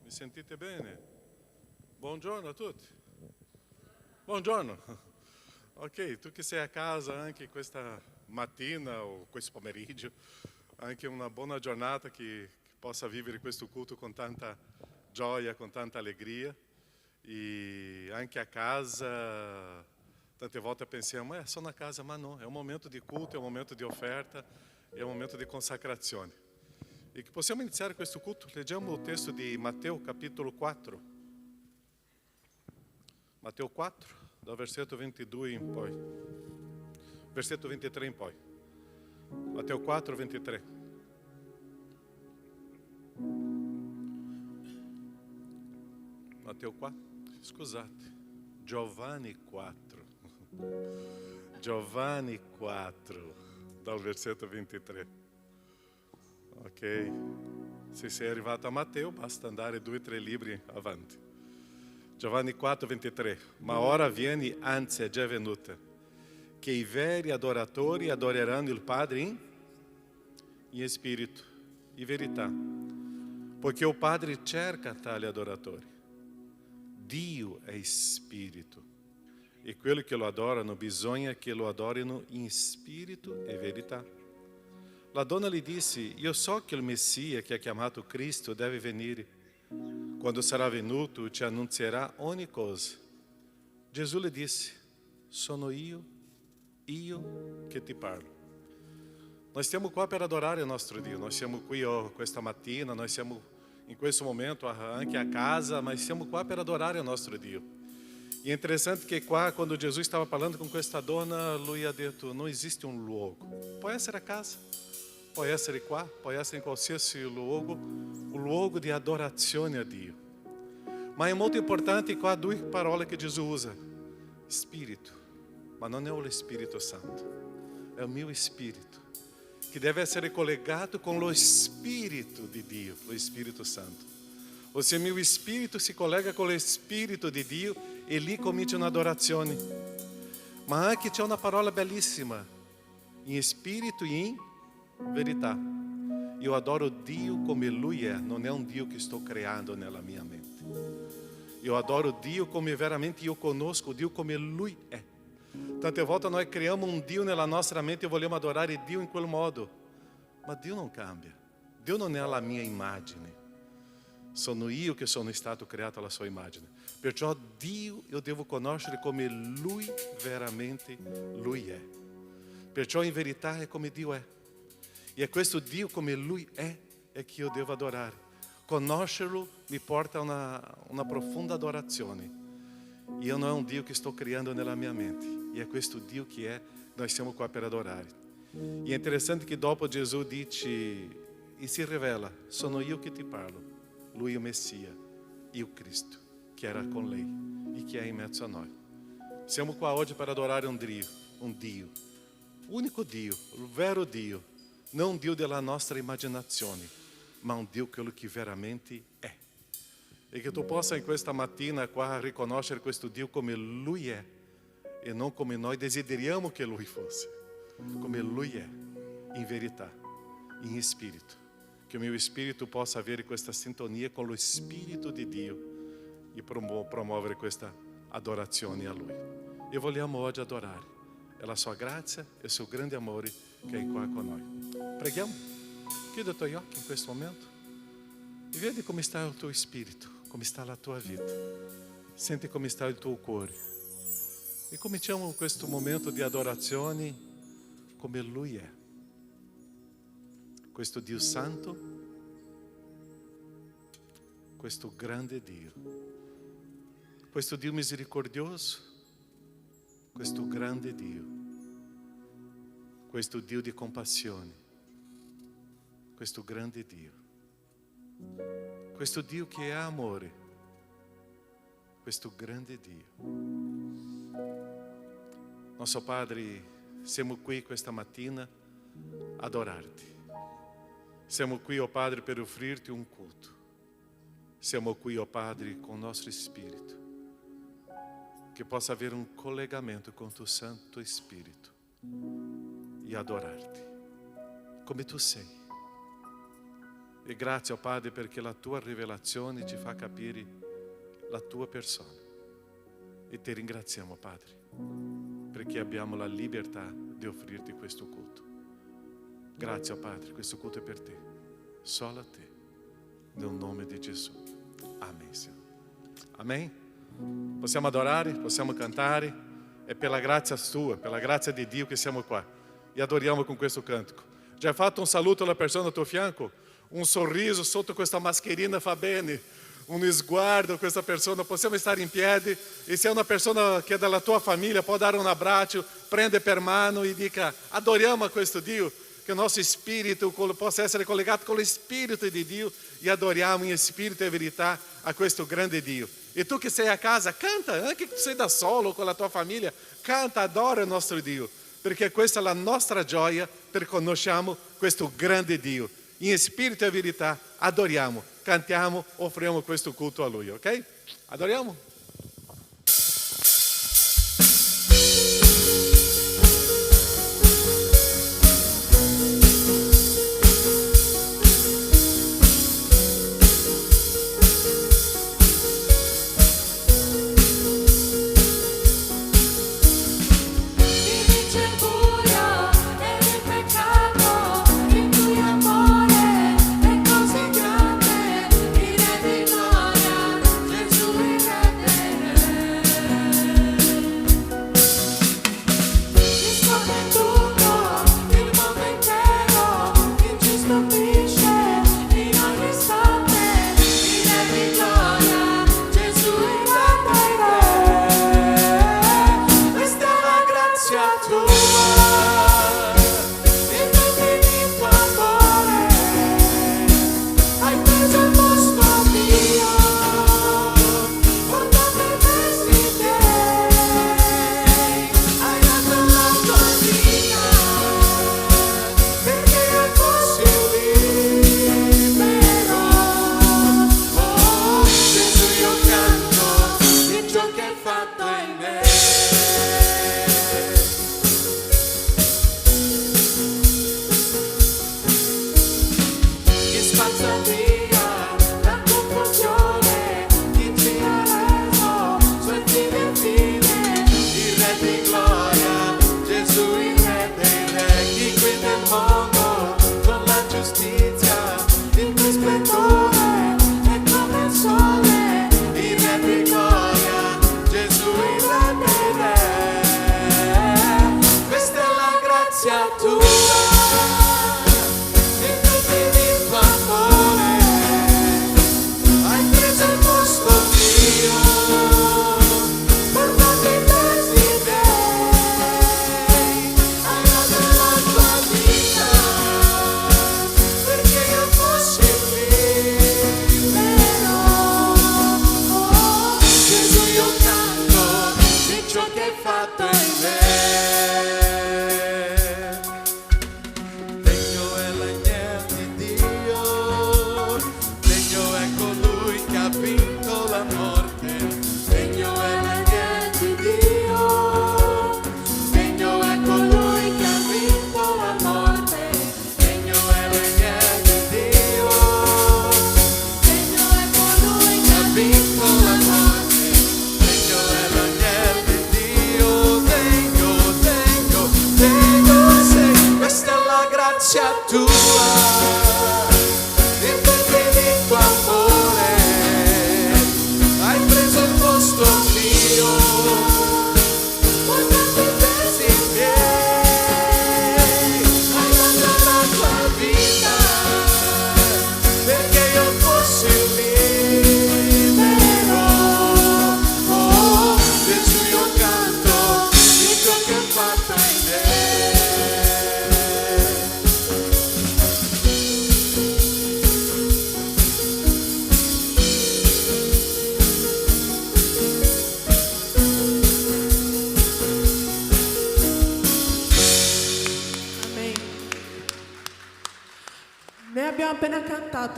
Mi sentite bene? Buongiorno a tutti. Buongiorno. Ok, tu che sei a casa anche questa mattina o questo pomeriggio, anche una buona giornata che possa vivere questo culto con tanta gioia, con tanta allegria. E anche a casa, tante volte pensiamo, sono a casa, ma não, é um momento de culto, é um momento de oferta, é um momento de consacrazione. E que possiamo iniziare questo culto, leggiamo il testo di Matteo capitolo 4. Matteo 4, dal versetto 22 in poi. Versetto 23 in poi. Matteo 4, 23. Matteo 4, scusate, Giovanni 4. Giovanni 4, dal versetto 23. Ok, se sei arrivato a Matteo basta andare 2 o 3 libri avanti. Giovanni 4, 23. Ma ora viene, anzi è già venuta, che i veri adoratori adoreranno il Padre in spirito e verità, poiché o Padre cerca tali adoratori. Dio è spirito, e quelli che lo adorano bisogna che lo adorino in spirito e verità. La donna gli disse, io so che il Messia che ha chiamato Cristo deve venire. Quando sarà venuto ti annunzierà ogni cosa. Gesù le disse, sono io che ti parlo. Noi stiamo qua per adorare il nostro Dio, noi siamo qui questa mattina, noi siamo in questo momento anche a casa, ma siamo qua per adorare il nostro Dio. E è interessante che qua, quando Gesù stava parlando con questa donna, lui ha detto, non esiste un luogo. Può essere a casa, può essere qua, può essere in qualsiasi luogo, un luogo di adorazione a Dio. Ma è molto importante qua 2 parole che Gesù usa. Spirito, ma non è lo Spirito Santo, è il mio spirito, che deve essere collegato con lo Spirito di Dio, lo Spirito Santo. Ou se meu espírito se collega com o Espírito de Dio e lì comincia un'adorazione. Ma anche c'è una parola bellissima, in spirito e in verità. Io adoro Dio come Lui è, non è un Dio che sto creando nella mia mente. Io adoro Dio come veramente io conosco Dio come Lui è. Tante volte noi creiamo un Dio nella nostra mente e vogliamo adorare Dio in quel modo. Ma Dio non cambia. Dio non è la mia immagine. Sono io che sono stato creato alla sua immagine. Perciò Dio io devo conoscere come Lui veramente Lui è. Perciò in verità è come Dio è. E è questo Dio come Lui è che io devo adorare. Conoscerlo mi porta a una profonda adorazione. Io non è un Dio che sto creando nella mia mente. E è questo Dio che è, noi siamo qua per adorare. E è interessante che dopo Gesù dice e si rivela, sono io che ti parlo. Lui è il Messia, il Cristo, che era con lei e che è in mezzo a noi. Siamo qua oggi per adorare un Dio, unico Dio, il vero Dio, non un Dio della nostra immaginazione, ma un Dio quello che veramente è. E che tu possa in questa mattina qua riconoscere questo Dio come Lui è e non come noi desideriamo che Lui fosse, come Lui è, in verità, in spirito. Que o meu espírito possa avere questa sintonia com o Espírito de Dio e promuovere questa adorazione a Lui. E vogliamo oggi adorare. È la sua grazia e il suo grande amore che è qua con noi. Preghiamo. Chiudi i tuoi occhi in questo momento e vedi come sta il tuo spirito, come sta la tua vita. Senti come sta il tuo cuore. E cominciamo questo momento di adorazione come Lui è. Questo Dio santo, questo grande Dio, questo Dio misericordioso, questo grande Dio, questo Dio di compassione, questo grande Dio, questo Dio che è amore, questo grande Dio. Nostro Padre, siamo qui questa mattina a adorarti. Siamo qui, ó Padre, per offrirti un culto. Siamo qui, ó Padre, com o nosso Espírito, que possa haver um collegamento com o teu Santo Espírito e adorar-te, como tu sei, E grazie, oh Padre, perché la tua rivelazione ci fa capire la tua persona. E ti ringraziamo, Padre, perché abbiamo la libertà di offrirti questo culto. Grazie, oh Padre, questo culto è per te, solo a te, nel nome di Gesù. Amen, Signore. Amen. Possiamo adorare, possiamo cantare. È per la grazia tua, per la grazia di Dio che siamo qua. E adoriamo con questo cantico. Já fatto un saluto alla persona al tuo fianco? Un sorriso sotto questa mascherina fa bene. Un sguardo a questa persona. Possiamo stare in piedi. E se è una persona che è della tua famiglia, può dare un abbraccio, prende per mano e dica: adoriamo a questo Dio. Che il nostro spirito possa essere collegato con lo spirito di Dio e adoriamo in spirito e verità a questo grande Dio. E tu che sei a casa, canta, anche se sei da solo con la tua famiglia, canta, adora il nostro Dio, perché questa è la nostra gioia per conosciamo questo grande Dio. In spirito e verità adoriamo, cantiamo, offriamo questo culto a Lui, ok? Adoriamo?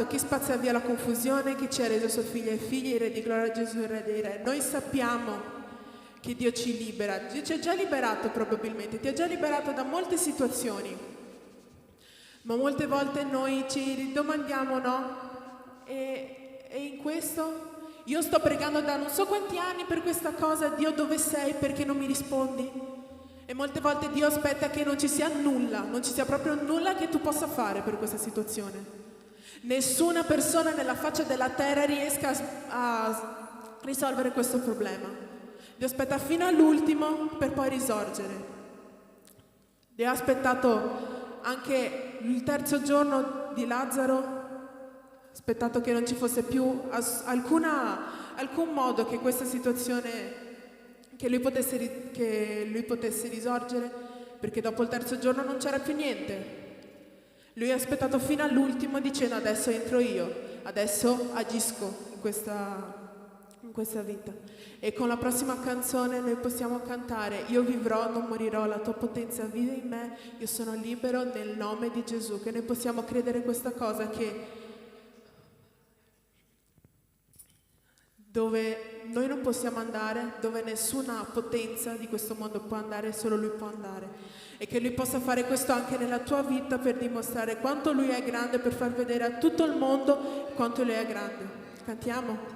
Chi spazza via la confusione, chi ci ha reso suo figlio e figli, Re di gloria, Gesù, Re dei Re. Noi sappiamo che Dio ci libera. Dio ci ha già liberato probabilmente, ti ha già liberato da molte situazioni. Ma molte volte noi ci domandiamo, no? E in questo io sto pregando da non so quanti anni per questa cosa, Dio dove sei? Perché non mi rispondi? E molte volte Dio aspetta che non ci sia nulla, non ci sia proprio nulla che tu possa fare per questa situazione. Nessuna persona nella faccia della terra riesca a risolvere questo problema. Dio aspetta fino all'ultimo per poi risorgere. Dio ha aspettato anche il terzo giorno di Lazzaro, aspettato che non ci fosse più alcun modo che questa situazione, che lui potesse risorgere, perché dopo il terzo giorno non c'era più niente. Lui ha aspettato fino all'ultimo dicendo: adesso entro io, adesso agisco in questa vita. E con la prossima canzone noi possiamo cantare: io vivrò, non morirò, la tua potenza vive in me, io sono libero nel nome di Gesù. Che noi possiamo credere questa cosa, che dove noi non possiamo andare, dove nessuna potenza di questo mondo può andare, solo Lui può andare. E che Lui possa fare questo anche nella tua vita, per dimostrare quanto Lui è grande, per far vedere a tutto il mondo quanto Lui è grande. Cantiamo.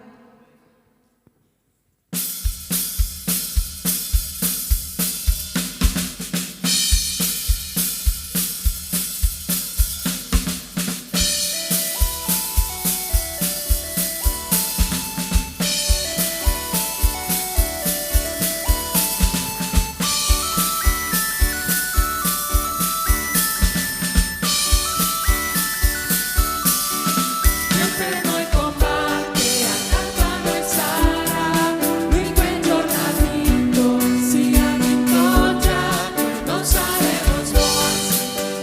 Per noi combatte, accanto a noi sarà, lui quel giorno ha vinto, sì ha vinto già, non saremo smorsi,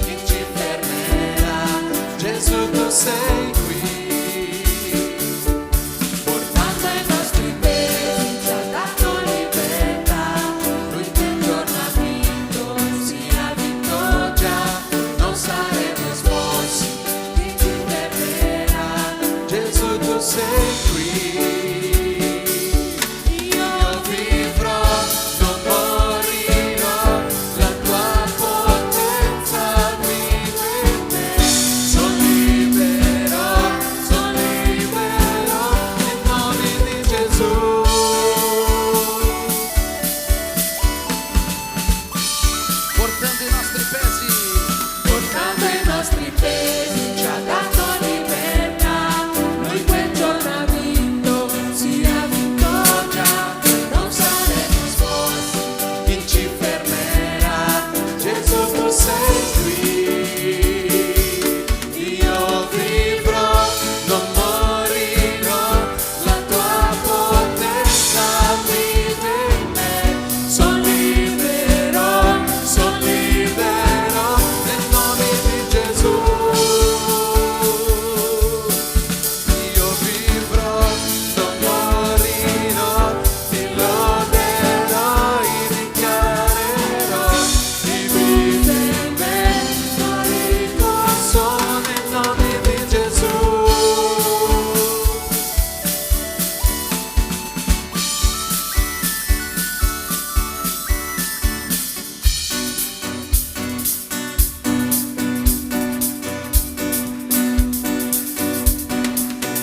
chi ci fermerà, Gesù tu sei qui, portando i nostri pesi, ci ha dato libertà, lui quel giorno ha vinto, sì ha vinto già, non saremo smorsi, chi ci fermerà, Gesù tu sei qui, io vivrò, non morirò, la tua potenza vive in me, sono libero nel nome di Gesù. Portando i nostri pesi, ci ha dato libertà, lui quel giorno ha vinto, sì ha vinto già, non saremo smorsi, chi ci fermerà, Gesù tu sei qui, io vivrò, non morirò, la tua potenza vive in me, sono libero nel nome di Gesù. Io vivrò, non morirò, ti loderò, dichiarerò, chi vive in me, ricco sono nel nome di Gesù.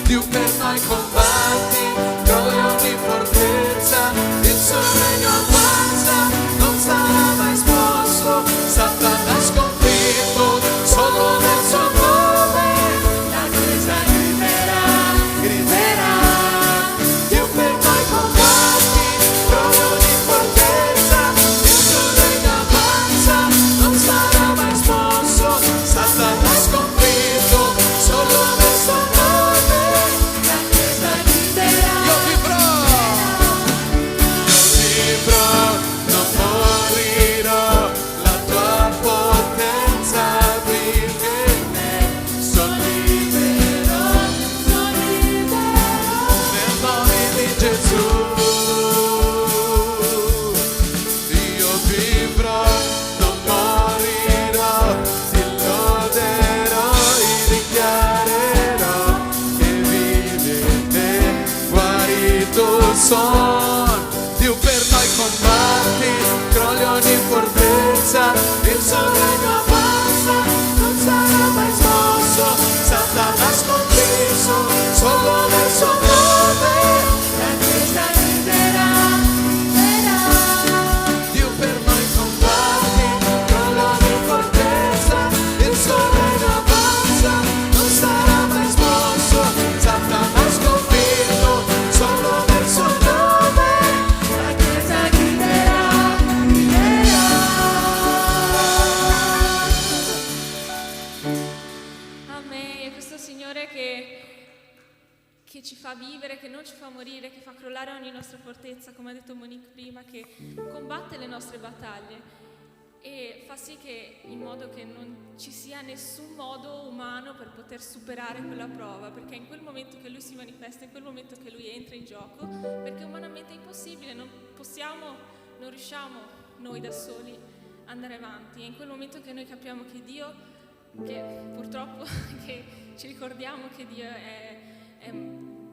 Dio per noi combatti, trovi ogni fortezza, il suo regno avanza, non sarà mai smosso, Satana sconfitto, solo nel suo nome, la Chiesa griderà, Dio per noi combatti, trovi ogni fortezza, il suo regno avanza, non sarà mai smosso, Satana sconfitto, solo nel suo nome, la Chiesa griderà. ci fa vivere, che non ci fa morire, che fa crollare ogni nostra fortezza, come ha detto Monique prima, che combatte le nostre battaglie e fa sì che in modo che non ci sia nessun modo umano per poter superare quella prova, perché è in quel momento che Lui si manifesta, in quel momento che Lui entra in gioco, perché umanamente è impossibile, non riusciamo noi da soli andare avanti. È in quel momento che noi capiamo che Dio, che purtroppo che ci ricordiamo che Dio è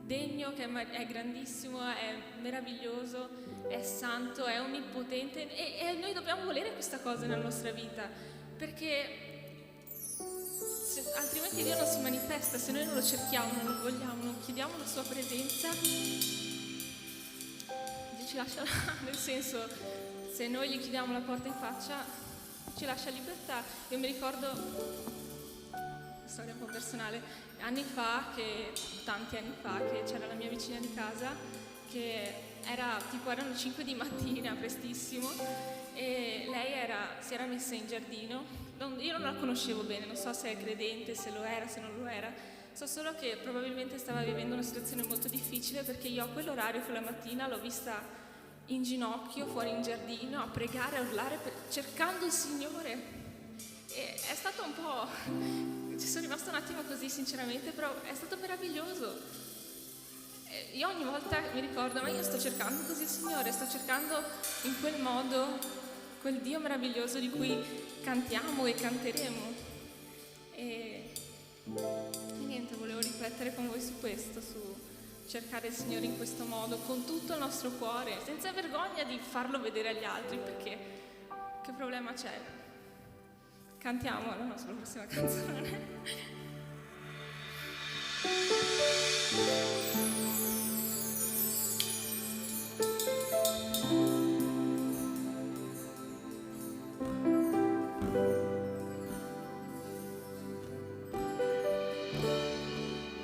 degno, che è grandissimo, è meraviglioso, è santo, è onnipotente e noi dobbiamo volere questa cosa nella nostra vita, perché altrimenti Dio non si manifesta. Se noi non lo cerchiamo, non lo vogliamo, non chiediamo la sua presenza, Dio ci lascia nel senso, se noi gli chiudiamo la porta in faccia ci lascia libertà. Io mi ricordo una storia un po' personale, tanti anni fa, che c'era la mia vicina di casa che erano 5 di mattina, prestissimo, e lei si era messa in giardino. Io non la conoscevo bene, non so se è credente, se lo era, se non lo era, so solo che probabilmente stava vivendo una situazione molto difficile, perché io a quell'orario, quella mattina, l'ho vista in ginocchio fuori in giardino a pregare, a urlare, cercando il Signore. E è stato un po', ci sono rimasta un attimo così sinceramente, però è stato meraviglioso. Io ogni volta mi ricordo, ma io sto cercando così il Signore, sto cercando in quel modo quel Dio meraviglioso di cui cantiamo e canteremo. E niente, volevo riflettere con voi su questo, su cercare il Signore in questo modo, con tutto il nostro cuore, senza vergogna di farlo vedere agli altri, perché che problema c'è? Cantiamo la nostra prossima canzone.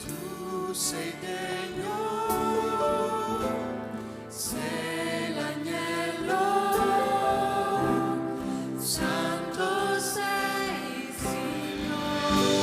Tu sei degno, sei l'agnello, santo sei Signore.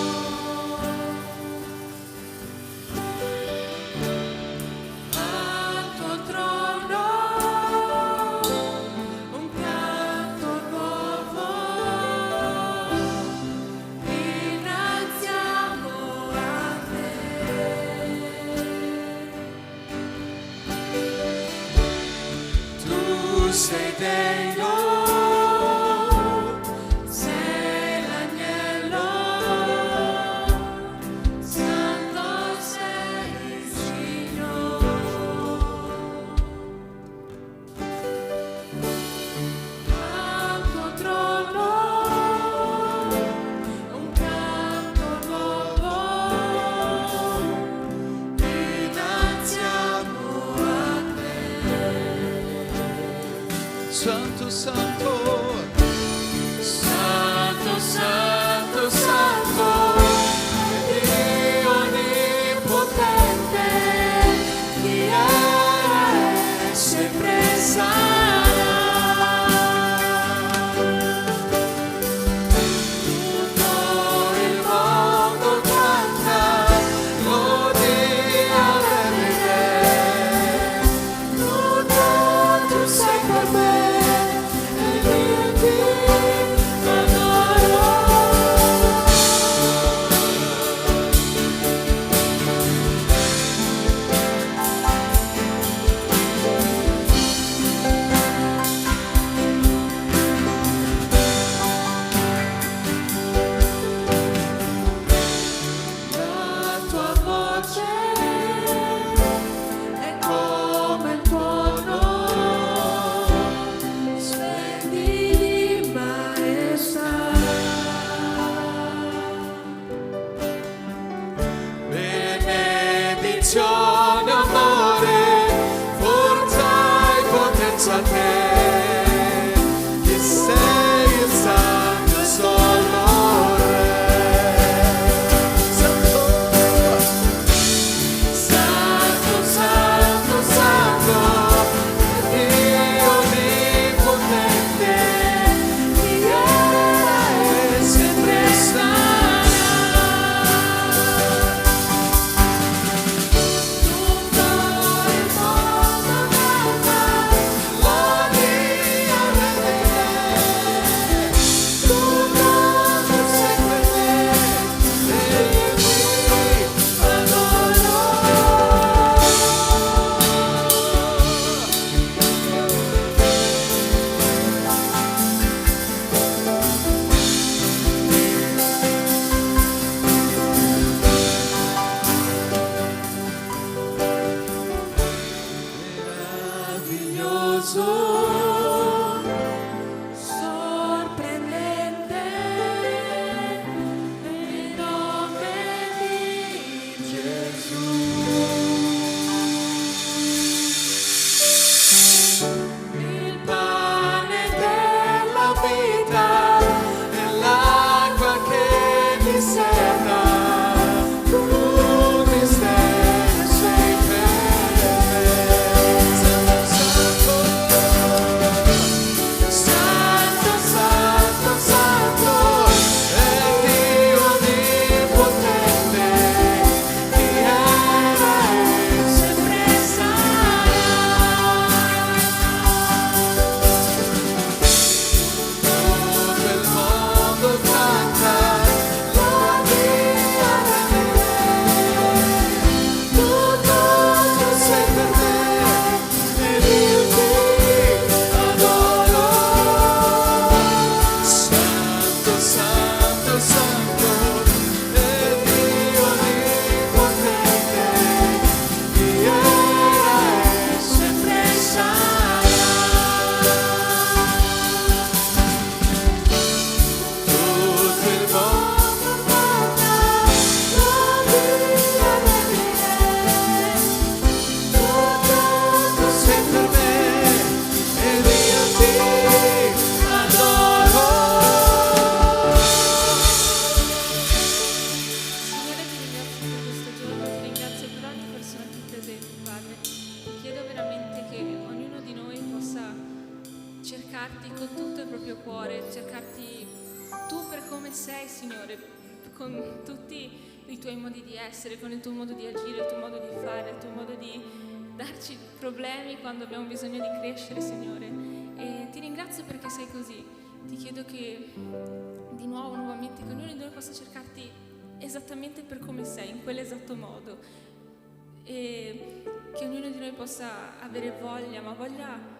sei, Signore, con tutti i tuoi modi di essere, con il tuo modo di agire, il tuo modo di fare, il tuo modo di darci problemi quando abbiamo bisogno di crescere, Signore. E ti ringrazio perché sei così. Ti chiedo che di nuovo, nuovamente, che ognuno di noi possa cercarti esattamente per come sei, in quell'esatto modo. E che ognuno di noi possa avere voglia, ma voglia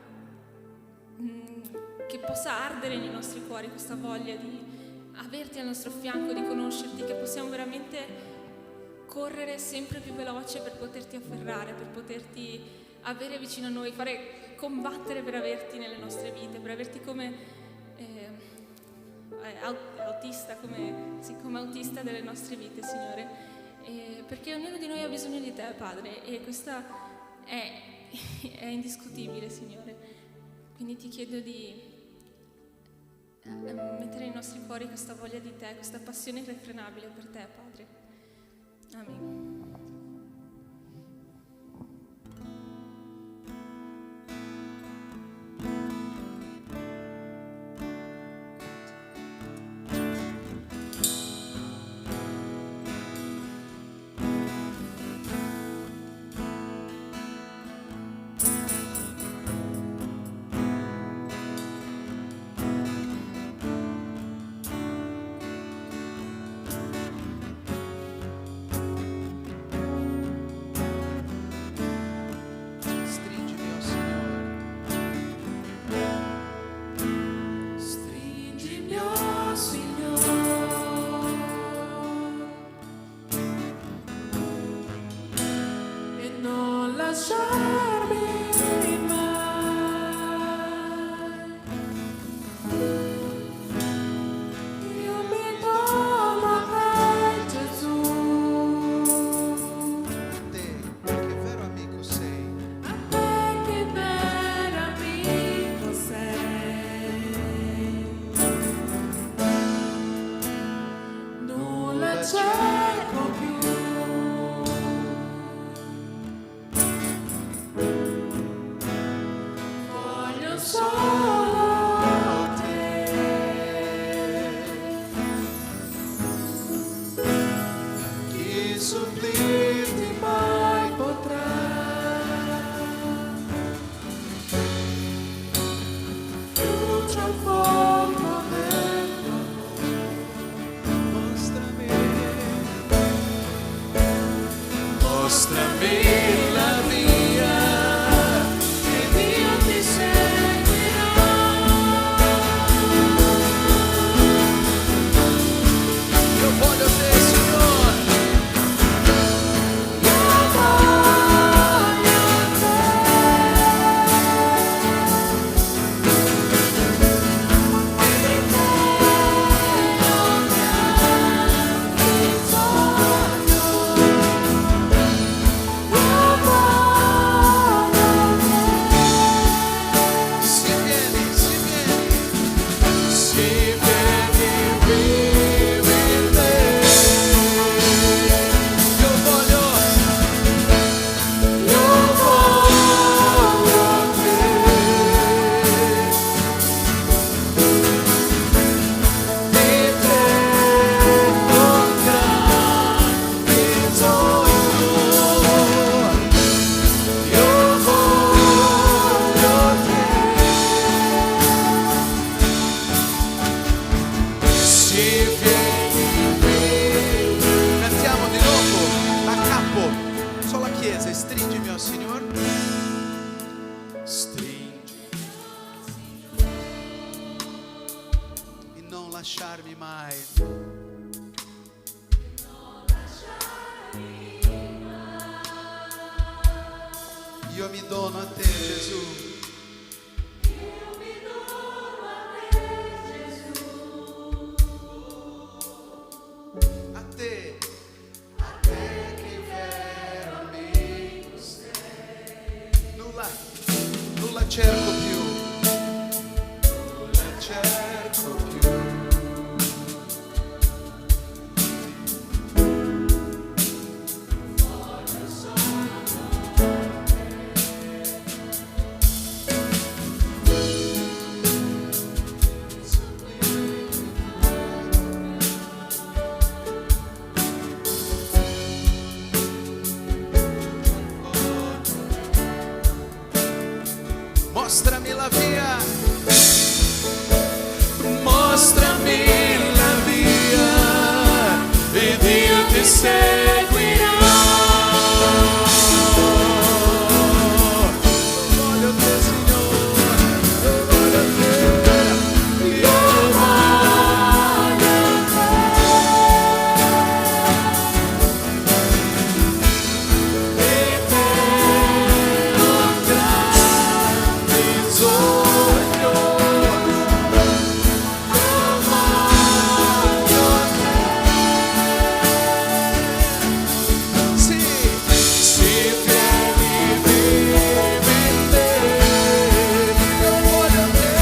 che possa ardere nei nostri cuori, questa voglia di averti al nostro fianco, di conoscerti, che possiamo veramente correre sempre più veloce per poterti afferrare, per poterti avere vicino a noi, combattere per averti nelle nostre vite, per averti come autista, come autista delle nostre vite, Signore. Perché ognuno di noi ha bisogno di te, Padre, e questa è indiscutibile, Signore. Quindi ti chiedo di mettere nei nostri cuori questa voglia di te, questa passione irrefrenabile per te, Padre. Amen. Stringimi, oh Signore. Stringimi, oh Signore, e non lasciarmi mai. Io mi dono a te, Gesù, Te, che vero amico sei. a te che vero amico sei. Nulla cerco più, voglio solo te. Chi supplirti mai Potrà luce al fondo del tuo amore. mostrami la via. Ed io ti seguirò. Io voglio te, Signore. Io voglio te. E di te non mi bisogno. Io voglio te. Si vieni, si vieni, si vieni, vivi in me. Io voglio te. Di te con gran bisogno. Io voglio te. Si vieni qui. Cantiamo di nuovo a capo, solo la chiesa, e stringimi, oh Signore. Stringimi e non lasciarmi mai. Io mi dono a te, Gesù. A te che vero amico sei. Nulla cerco più. Nulla cerco più. seguirà. Voglio te, Signore, voglio te, io voglio te. E per un grande sogno, sì, si vieni vive in te, io voglio te, io voglio te.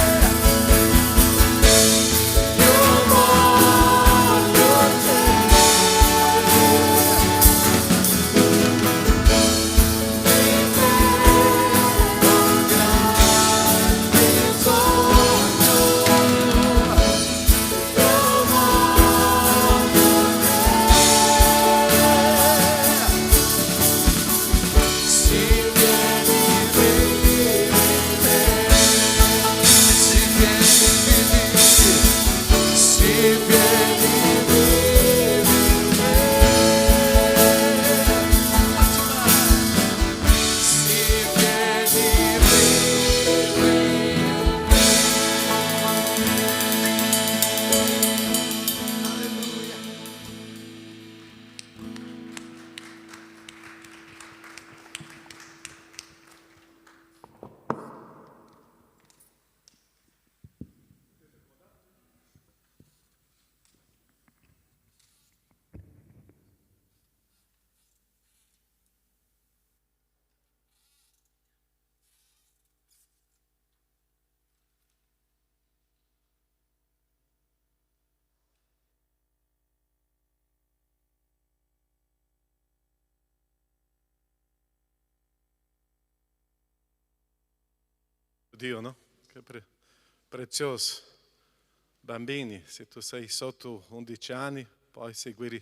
E per un grande sogno, io voglio si vieni vivi in me, si vieni vivi, si vieni vivi in me, si vieni vivi in me. Alleluia. Dio, no? Che prezioso. Bambini, se tu sei sotto 11 anni, puoi seguire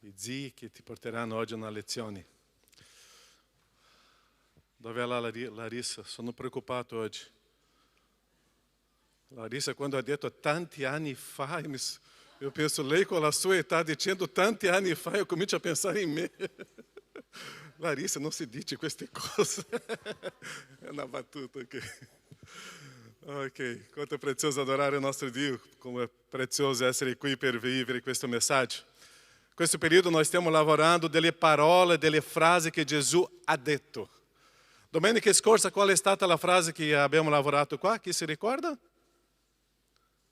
i zii che ti porteranno oggi una lezione. Dove è la Larissa? Sono preoccupato oggi. Larissa, quando ha detto tanti anni fa, io penso, lei con la sua età dicendo tanti anni fa, io comincio a pensare in me. Larissa, non si dice queste cose. È una battuta aqui. Ok, quanto è prezioso adorare il nostro Dio, come è prezioso essere qui per vivere questo messaggio. In questo periodo noi stiamo lavorando delle parole, delle frasi che Gesù ha detto. Domenica scorsa qual è stata la frase che abbiamo lavorato qua? Chi si ricorda?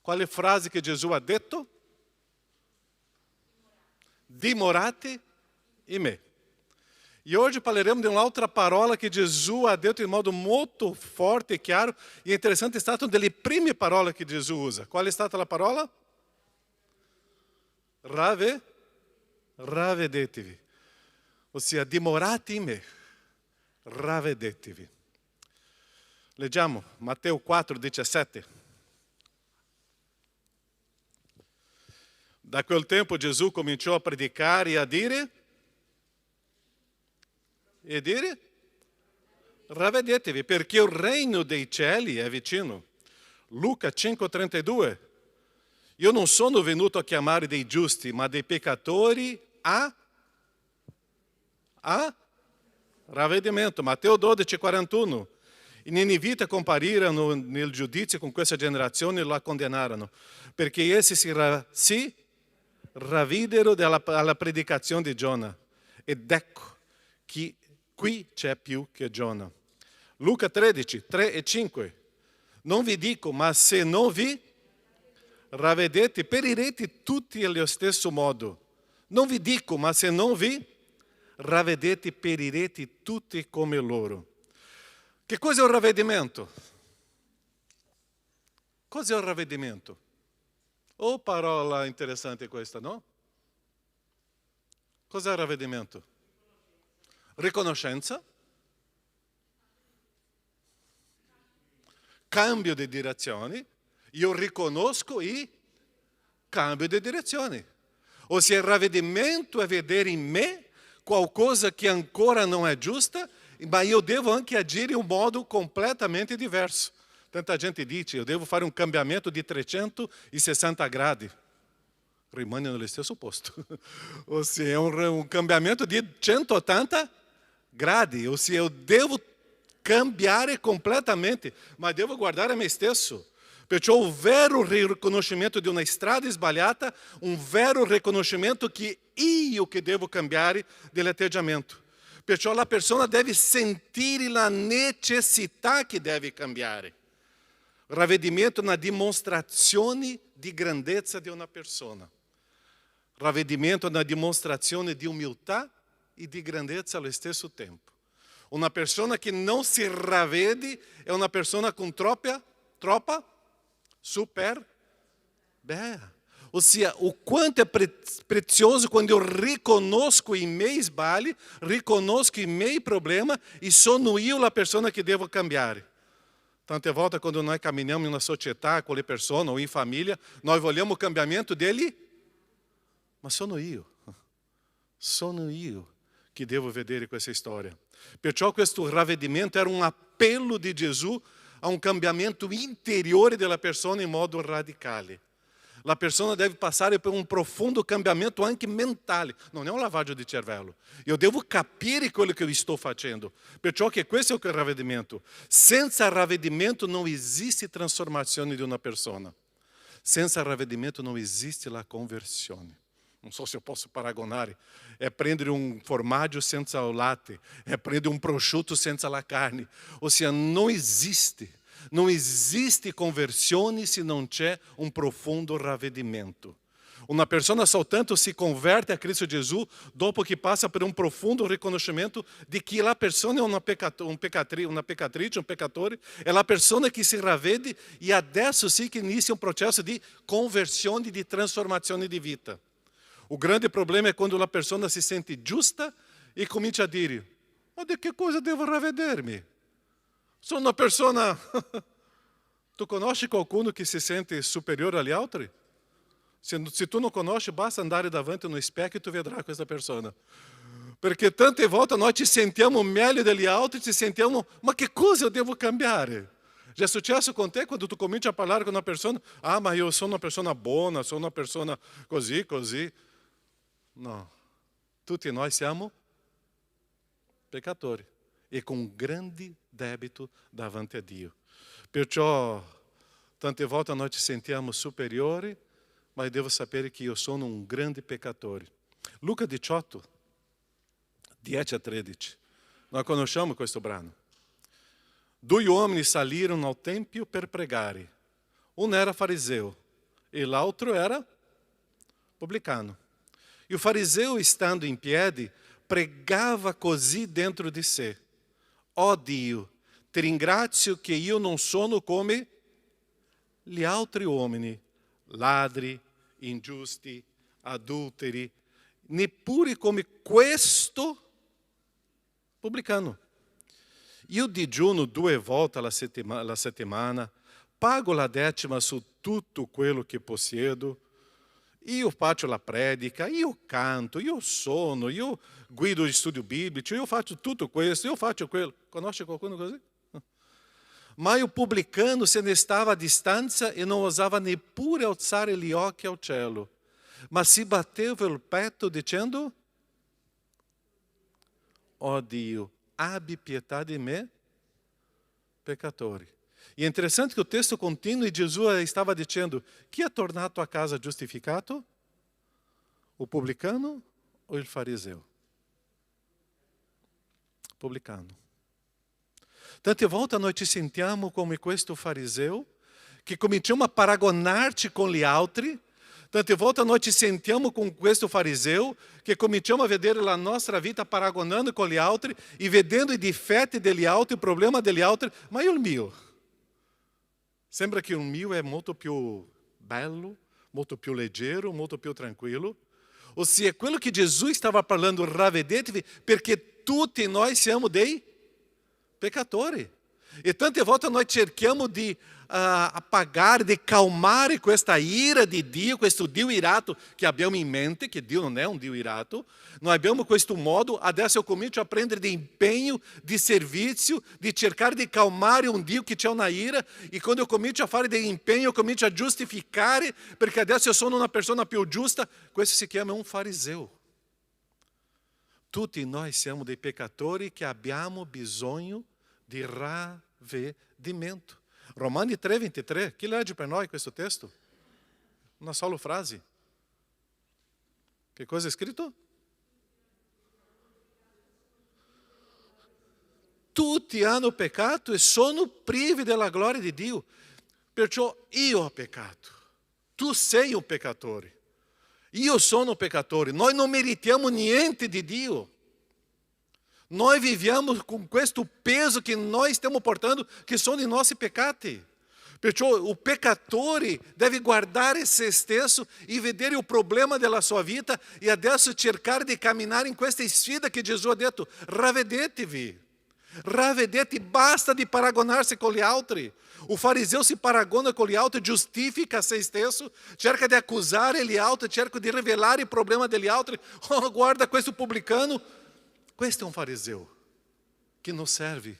Quale frase che Gesù ha detto? Dimorate in me. E hoje parleremo de uma outra parola que Jesus ha detto in modo molto forte e chiaro. E è interessante, è stata delle prime parole che Gesù usa. Qual è stata la parola? Ravedetevi. Ossia, dimorate in me. Ravedetevi. Leggiamo Matteo 4, 17. Da quel tempo Gesù cominciò a predicare e a dire... E dire? Ravedetevi, perché il regno dei cieli è vicino. Luca 5,32. Io non sono venuto a chiamare dei giusti, ma dei peccatori a ravvedimento. Matteo 12,41. I niniviti comparirono nel giudizio con questa generazione e la condannarono, perché essi si ravvidero alla predicazione di Giona. Ed ecco che qui c'è più che Giona. Luca 13, 3 e 5. Non vi dico, ma se non vi ravvedete, perirete tutti allo stesso modo. Non vi dico, ma se non vi ravvedete, perirete tutti come loro. Che cos'è il ravvedimento? Cos'è il ravvedimento? Oh, parola interessante questa, no? Cos'è il ravvedimento? Riconoscenza, cambio di direzione. Io riconosco e cambio di direzione. Ossia, il ravvedimento è vedere in me qualcosa che ancora non è giusta, ma io devo anche agire in un modo completamente diverso. Tanta gente dice, io devo fare un cambiamento di 360 gradi. rimane nello stesso posto. Ossia, è un cambiamento di 180 gradi. Ossia, eu devo cambiare completamente, ma devo guardare me stesso. Perciò o vero riconoscimento di una strada sbagliata, un vero riconoscimento che io che devo cambiare dell'atteggiamento. Perciò la persona deve sentire la necessità che deve cambiare. Ravvedimento na dimostrazione di grandezza di una persona. Ravvedimento na dimostrazione di umiltà e di grandezza allo stesso tempo. Una persona che non si ravvede è una persona con troppa superbia. Ossia, o quanto è prezioso quando eu riconosco i miei sbagli, riconosco i miei problemi e sono io la persona che devo cambiare. Tante volte quando nós caminhamos na società com le persone ou em família, nós vogliamo o cambiamento dele, mas sono io che devo vedere questa storia. Perciò questo ravvedimento era un appello di Gesù a un cambiamento interiore della persona in modo radicale. La persona deve passare per un profondo cambiamento anche mentale, non è un lavaggio di cervello. Io devo capire quello che io sto facendo, perciò che questo è il ravvedimento. Senza ravvedimento non esiste trasformazione di una persona. Senza ravvedimento non esiste la conversione. Non so se eu posso paragonare. É prendere un formaggio senza o latte, é prendere un prosciutto senza la carne. Ossia, non esiste. Non esiste conversione se non c'è un profondo ravvedimento. Una persona soltanto si converte a Cristo Gesù dopo che passa per un profondo riconoscimento di che la persona è una pecatrice, un peccatore, è la persona che si ravvede e adesso sì che inizia un processo di conversione, di trasformazione di vita. O grande problema è quando la persona si sente giusta e comincia a dire: ma di che cosa devo ravvedermi? Sono una persona... Tu conosci qualcuno che si sente superiore agli altri? Se tu non conosci, basta andare davanti no specchio e tu vedrai questa persona. Perché tante volte noi ci sentiamo meglio degli altri, ci sentiamo, ma che cosa eu devo cambiare? Já è successo con te quando tu cominci a parlare con una persona? Ah, ma io sono una persona buona, sono una persona così. No, tutti noi siamo peccatori e con grande debito davanti a Dio. Perciò tante volte noi ci sentiamo superiori, ma devo sapere che io sono un grande peccatore. Luca 18, 10-13. Noi conosciamo questo brano. 2 uomini salirono al tempio per pregare. Uno era fariseu e l'altro era pubblicano. E o fariseu, stando in piedi, pregava così dentro di sé: ó Dio, ti ringrazio che io non sono come gli altri uomini, ladri, ingiusti, adulteri, neppure come questo pubblicano. Io digiuno 2 volte alla settimana, pago la 10ª su tutto quello che possiedo, io faccio la predica, io canto, io sono, io guido gli studi biblici, io faccio tutto questo, io faccio quello. Conosce qualcuno così? Ma il pubblicano se ne stava a distanza e non osava neppure alzare gli occhi al cielo, ma si batteva il petto dicendo: ó Dio, abbi pietà di me, peccatore. E è interessante che il testo continua e Gesù stava dicendo: chi è tornato a casa giustificato? O pubblicano o il fariseo? Pubblicano. Tante volte noi ci sentiamo come questo fariseo, che cominciamo a paragonarci con gli altri. Tante volte noi ci sentiamo con questo fariseo, che cominciamo a vedere la nostra vita paragonando con gli altri e vedendo i difetti degli altri, il problema degli altri, ma io il mio. Sembra che il mio è molto più bello, molto più leggero, molto più tranquillo. Ossia, quello che Gesù stava parlando, ravvedetevi, perché tutti noi siamo dei peccatori. E tante volte nós cerchiamo di apagare, di calmare questa ira di Dio, questo Dio irato che abbiamo in mente, che Dio non è un Dio irato. Noi abbiamo questo modo, adesso io comincio a prendere di impegno, di servizio, di cercare di calmare un Dio che c'è una ira, e quando io comincio a fare dell'impegno, io comincio a giustificare, perché adesso io sono una persona più giusta. Questo si chiama un fariseo. Tutti noi siamo dei peccatori che abbiamo bisogno di ravvedimento. Romani 3:23, chi legge per noi questo testo? Una sola frase. Che cosa è scritto? Tutti hanno peccato e sono privi della gloria di Dio. Perciò io ho peccato. Tu sei un peccatore. Io sono peccatore. Noi non meritiamo niente di Dio. Noi viviamo com questo peso che noi stiamo portando, che sono i nostri peccati. Perciò o peccatore deve guardare se stesso e vedere o problema della sua vita e adesso cercare di camminare in questa sfida che Gesù ha detto: ravvedetevi. Ravvedete, basta di paragonarsi con gli altri. O fariseu si paragona con gli altri, giustifica se stesso, cerca di accusare gli altri, cerca di rivelare il problema degli altri. Oh, guarda questo pubblicano. Questo è un fariseu che non serve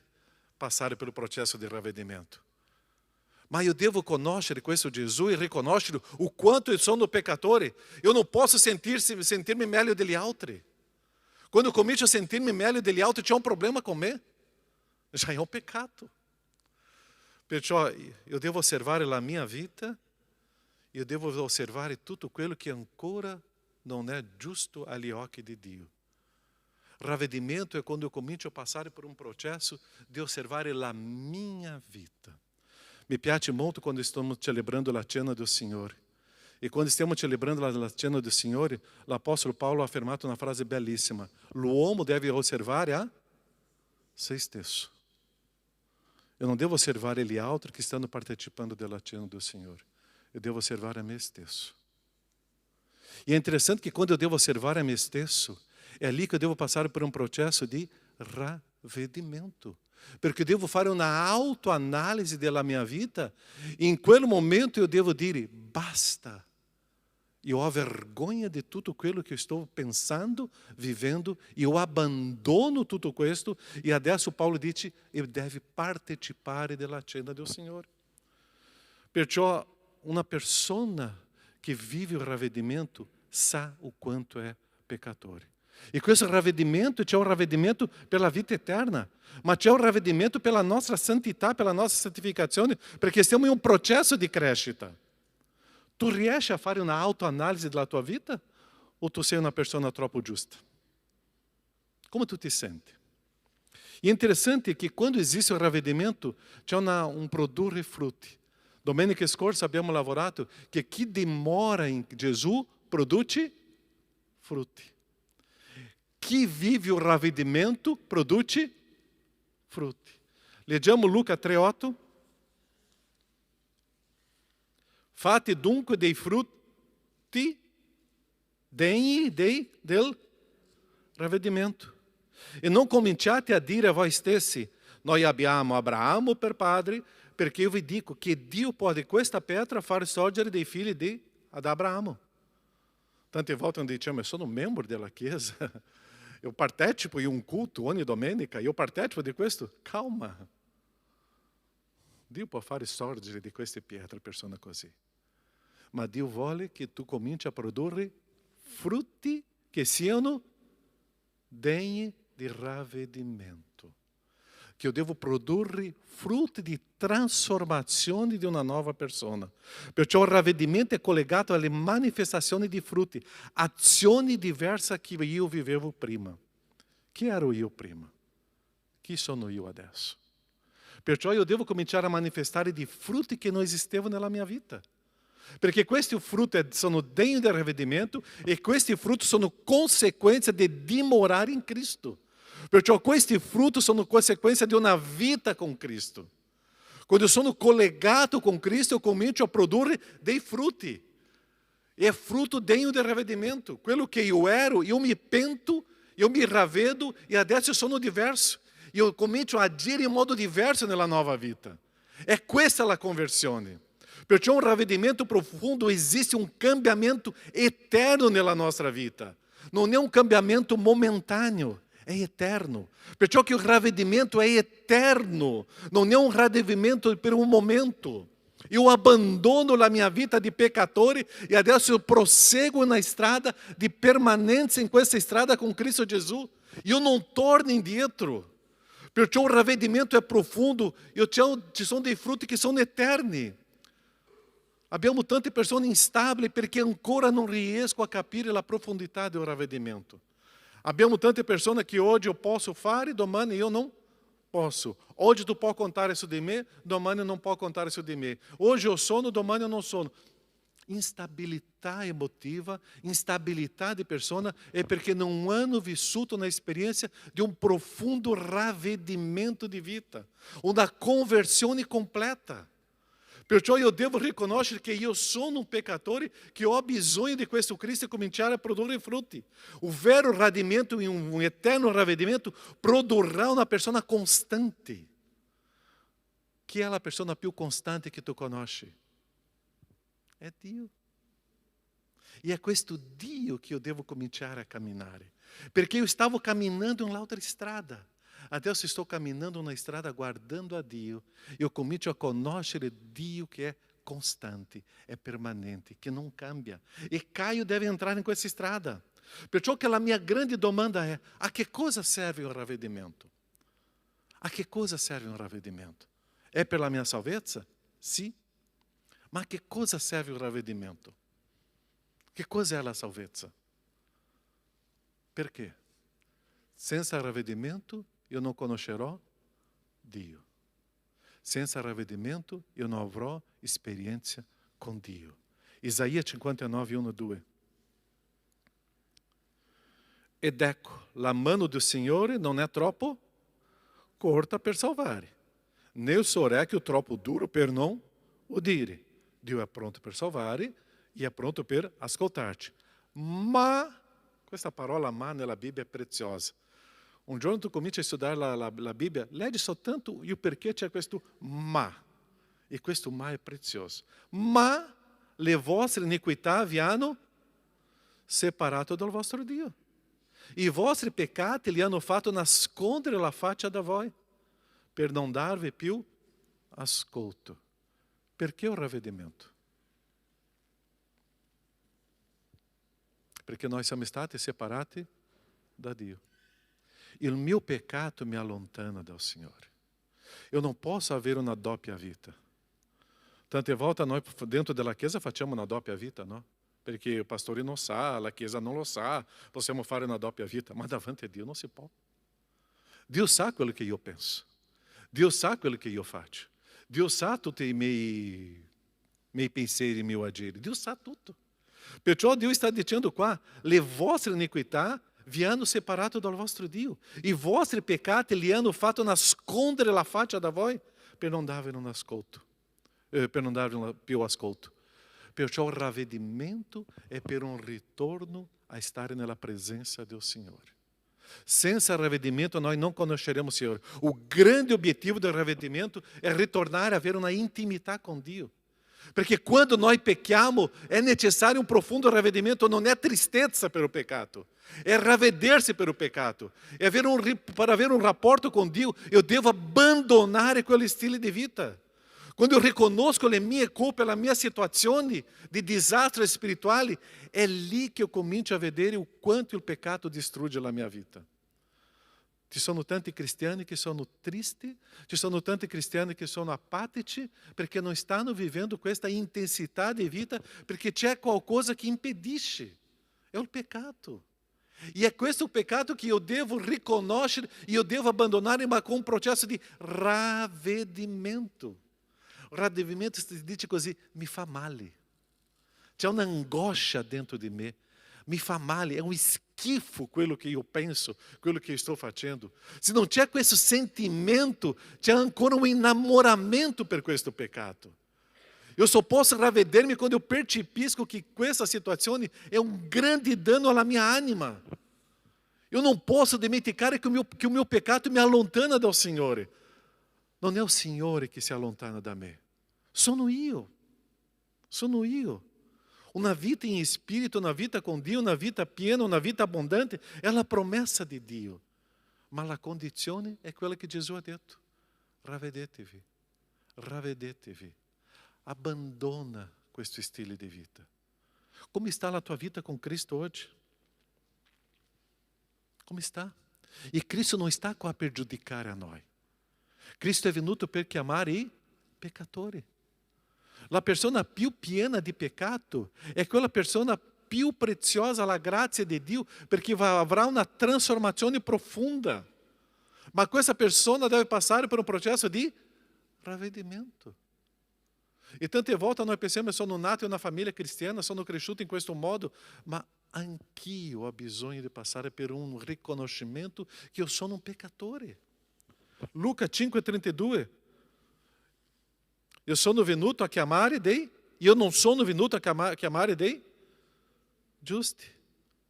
passare pelo processo di ravvedimento. Ma io devo conoscere questo Gesù e riconoscere o quanto eu sono peccatore. Eu non posso sentirmi meglio degli altri. Quando eu comincio a sentirmi meglio degli altri, c'è un problema con me. Já é um pecado. Perciò eu devo osservare la mia vita, eu devo osservare tutto quello che ancora non è giusto agli occhi di Dio. Ravvedimento é quando eu comincio a passare por um processo de osservare la minha vida. Mi piace molto quando estamos celebrando la cena do Signore. E quando stiamo celebrando la cena do Signore, l'Apostolo Paulo ha affermato una frase bellissima: l'uomo deve osservare a se stesso. Eu não devo osservare gli altri che stanno partecipando della cena do Signore. Eu devo osservare a me stesso. E é interessante que quando eu devo osservare a me stesso, é ali que eu devo passar por um processo de ravvedimento. Perché eu devo fare una autoanálise della mia vita. E in quel momento eu devo dire: basta. Eu ho vergonha de tudo quello che estou pensando, vivendo, e eu abandono tutto questo. E adesso Paulo dice: eu deve partecipare della cena do Signore. Perciò una persona che vive il ravvedimento sa o quanto è peccatore. E questo ravvedimento, c'è un ravvedimento per la vita eterna, ma c'è un ravvedimento per la nostra santità, per la nostra santificazione, perché stiamo in un processo di crescita. Tu riesci a fare una autoanálise della tua vita o tu sei una persona troppo giusta? Come tu ti senti? E è interessante che quando esiste un ravvedimento c'è un produrre frutti. Domenica scorsa abbiamo lavorato che chi dimora in Gesù produce frutti. Chi vive o ravvedimento produce frutti. Leggiamo Luca 3:8. Fate dunque dei frutti degni del ravvedimento. E non cominciate a dire a voi stessi: noi abbiamo Abramo per padre, perché io vi dico che Dio può di questa pietra far sorgere dei figli ad Abramo. Tante volte noi diciamo: io sono membro della Chiesa, eu partecipo in un culto ogni domenica, io partecipo di questo. Calma. Dio può fare sorgere di queste pietre persone così. Ma Dio vuole che tu cominci a produrre frutti che siano degni di ravvedimento. Che io devo produrre frutti di trasformazione di una nuova persona. Perciò il ravvedimento è collegato alle manifestazioni di frutti, azioni diverse che io vivevo prima. Chi ero io prima? Chi sono io adesso? Perciò io devo cominciare a manifestare di frutti che non esistevano nella mia vita. Perché questi frutti sono degni del ravvedimento e questi frutti sono conseguenza di dimorare in Cristo. Perciò questi frutti sono conseguenza di una vita con Cristo. Quando io sono collegato con Cristo, eu comincio a produrre dei frutti. E è frutto degno del ravvedimento. Quello che io ero, io mi pento, eu me ravedo e adesso eu sono diverso. io comincio a agire in modo diverso nella nuova vita. È questa la conversione. Perciò un ravvedimento profundo existe um cambiamento eterno nella nostra vita. Non è un cambiamento momentaneo, è eterno. Perciò che o ravvedimento é eterno, não é um ravvedimento per un momento. Eu abandono a minha vida de pecatore e adesso eu prossego na estrada de permanência em questa estrada com Cristo Jesus. E eu não torno indietro. Perciò o ravvedimento é profundo e ci sono dei frutti che sono eterni. Abbiamo tante persone instabili perché ancora non riesco a capire la profondità del ravvedimento. Abbiamo tante persone che oggi io posso fare, domani io non posso. Oggi tu puoi contare su di me, domani non puoi contare su di me. Hoje eu sono, domani eu não sono. Instabilità emotiva, instabilità di persona è perché non hanno vissuto un'esperienza di un profondo ravvedimento di vita, una conversione completa. Perciò io devo riconoscere che io sono un peccatore, che ho bisogno di questo Cristo e cominciare a produrre frutti. O vero ravvedimento, un eterno ravvedimento, produrrà una persona constante. Chi è la persona più costante che tu conosci? È Dio. E è questo Dio che io devo cominciare a camminare. Perché io stavo camminando in un'altra strada. Adesso estou caminhando na estrada guardando a Dio. Eu comincio a conoscere Dio che è constante, è permanente, che non cambia. E Caio deve entrare in questa strada. Perciò che la mia grande domanda è: a che cosa serve un ravvedimento? A che cosa serve un ravvedimento? È per la mia salvezza? Sì. Ma a che cosa serve un ravvedimento? Che cos'è la salvezza? Perché? Senza ravvedimento eu não conoscerò Dio. Senza ravvedimento eu não avrò esperienza con Dio. Isaia 59, 1, 2. Ed ecco, la mano do Signore non è troppo corta per salvare, né o suo orecchio troppo duro per non udire. Dio è pronto per salvare e è pronto per ascoltarti. Ma, questa parola ma nella Bibbia è preziosa. Un giorno tu cominci a studiare la Bibbia, leggi soltanto il perché c'è questo ma. E questo ma è prezioso. Ma le vostre iniquità vi hanno separato dal vostro Dio. I vostri peccati li hanno fatto nascondere la faccia da voi, per non darvi più ascolto. Perché un ravvedimento? Perché noi siamo stati separati da Dio. Il mio peccato mi allontana dal Signore. Eu não posso avere una doppia vita. Tante volte noi dentro della Chiesa facciamo una doppia vita, no? Perché il pastore non sa, la Chiesa non lo sa, possiamo fare una doppia vita, ma davanti a Dio non si può. Dio sa quello che io penso. Dio sa quello che io faccio. Dio sa tutti i miei pensieri, i miei agiri. Dio sa tutto. Perciò Dio sta dicendo qua, le vostre iniquità vi hanno separato dal vostro Dio. I vostri peccati li hanno fatto nascondere la faccia da voi per non darvi un ascolto, per non darvi più ascolto. Perciò il ravvedimento è per un ritorno a stare nella presenza del Signore. Senza ravvedimento noi non conosceremo il Signore. O grande obiettivo del ravvedimento è ritornare a avere una intimità con Dio. Perché quando noi pecchiamo è necessario un profondo ravvedimento, non è tristezza per il peccato, è ravvedersi per il peccato. E para avere un rapporto con Dio, io devo abbandonare quello stile di vita. Quando io riconosco le mie colpe, la mia situazione di disastro spirituale, è lì che io comincio a vedere o quanto il peccato distrugge la mia vita. Ci sono tanti cristiani che sono tristi, ci sono tanti cristiani che sono apatici perché non stanno vivendo questa intensità di vita, perché c'è qualcosa che impedisce, è il peccato. E è questo peccato che io devo riconoscere, io devo abbandonare, ma con un processo di ravvedimento. O ravvedimento si dice così, mi fa male. C'è un'angoscia dentro di me. Mi fa male, è un schifo quello che io penso, quello che io sto facendo. Se non c'è questo sentimento, c'è ancora un innamoramento per questo peccato. Io só posso ravvedermi quando eu percepisco che questa situazione è un grande danno alla mia anima. Eu não posso dimenticare que o meu pecado me allontana dal Signore. Non è il Signore che si allontana da me. Sono io. Una vita in spirito, una vita con Dio, una vita piena, una vita abbondante, è la promessa di Dio. Ma la condizione è quella che Gesù ha detto. Ravvedetevi. Abbandona questo stile di vita. Come sta la tua vita con Cristo oggi? Come sta? E Cristo non sta qua per giudicare a noi. Cristo è venuto per chiamare i peccatori. La persona più piena di peccato è quella persona più preziosa alla grazia di Dio, perché avrà una trasformazione profonda. Ma questa persona deve passare per un processo di ravvedimento. E tante volte noi pensiamo: sono nato in una famiglia cristiana, sono cresciuto in questo modo, ma anch'io ho bisogno di passare per un riconoscimento che io sono un peccatore. Luca 5,32. Io sono venuto a chiamare io non sono venuto a chiamare dei giusti,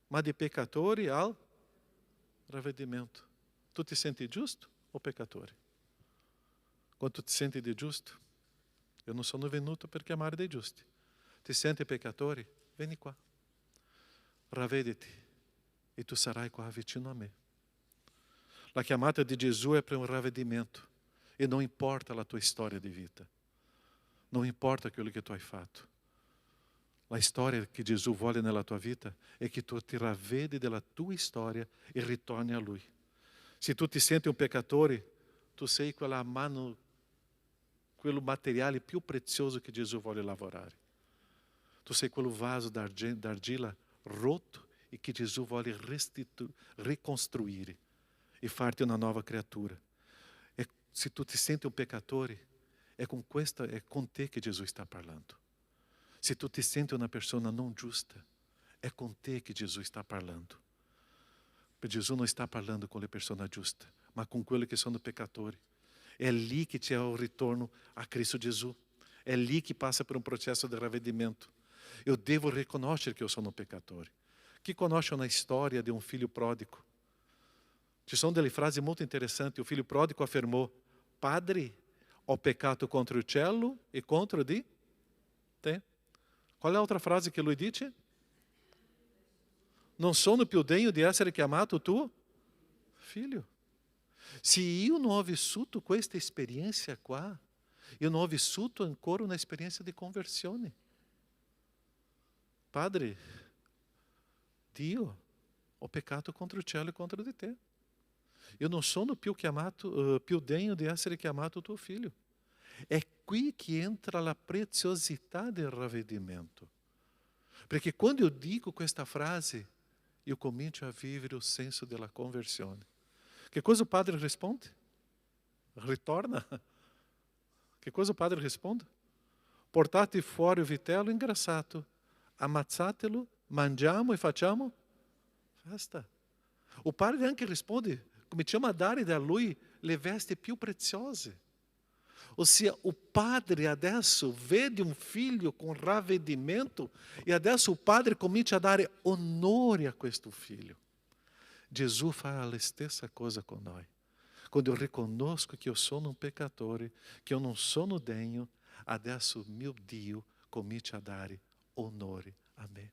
ma di peccatori al ravvedimento. Tu ti senti giusto o peccatore? Quando tu ti senti di giusto, io non sono venuto per chiamare dei giusti. Ti senti peccatore? Vieni qua. Ravvediti e tu sarai qua vicino a me. La chiamata di Gesù è per un ravvedimento e non importa la tua storia di vita. Non importa quello che tu hai fatto. La storia che Gesù vuole nella tua vita è che tu ti ravvedi della tua storia e ritorni a Lui. Se tu ti senti un peccatore, tu sei quella mano, quello materiale più prezioso che Gesù vuole lavorare. Tu sei quello vaso d'argilla rotto e che Gesù vuole ricostruire e farti una nuova creatura. E se tu ti senti un peccatore, è con te che Gesù sta parlando. Se tu ti senti una persona non giusta, è con te che Gesù sta parlando. Perché Gesù non sta parlando con le persone giuste, ma con quelli che sono peccatori. È lì che c'è il ritorno a Cristo Gesù. È lì che passa per un processo di ravvedimento. Io devo riconoscere che io sono peccatore. Chi conosce una storia di un figlio prodigo? Ci sono delle frasi molto interessanti. Il figlio prodigo affermò: Padre, ho peccato contro il cielo e contro di te. Qual è l'altra frase che lui dice? Non sono più degno di essere chiamato tuo figlio. Se io non ho vissuto questa esperienza qua, io non ho vissuto ancora una esperienza di conversione. Padre, Dio, ho peccato contro il cielo e contro di te. Io non sono più degno di essere chiamato tuo figlio. È qui che entra la preziosità del ravvedimento. Perché quando io dico questa frase, io comincio a vivere il senso della conversione. Che cosa il padre risponde? Ritorna. Che cosa il padre risponde? Portate fuori il vitello ingrassato, ammazzatelo, mangiamo e facciamo festa. Il padre anche risponde: cominciamo a dare da lui le vesti più preziose. Ossia, o padre adesso vede un figlio con ravvedimento e adesso o padre comincia a dare onore a questo figlio. Gesù fa la stessa cosa con noi. Quando io riconosco che io sono un peccatore, che io non sono degno, adesso mio Dio comincia a dare onore a me.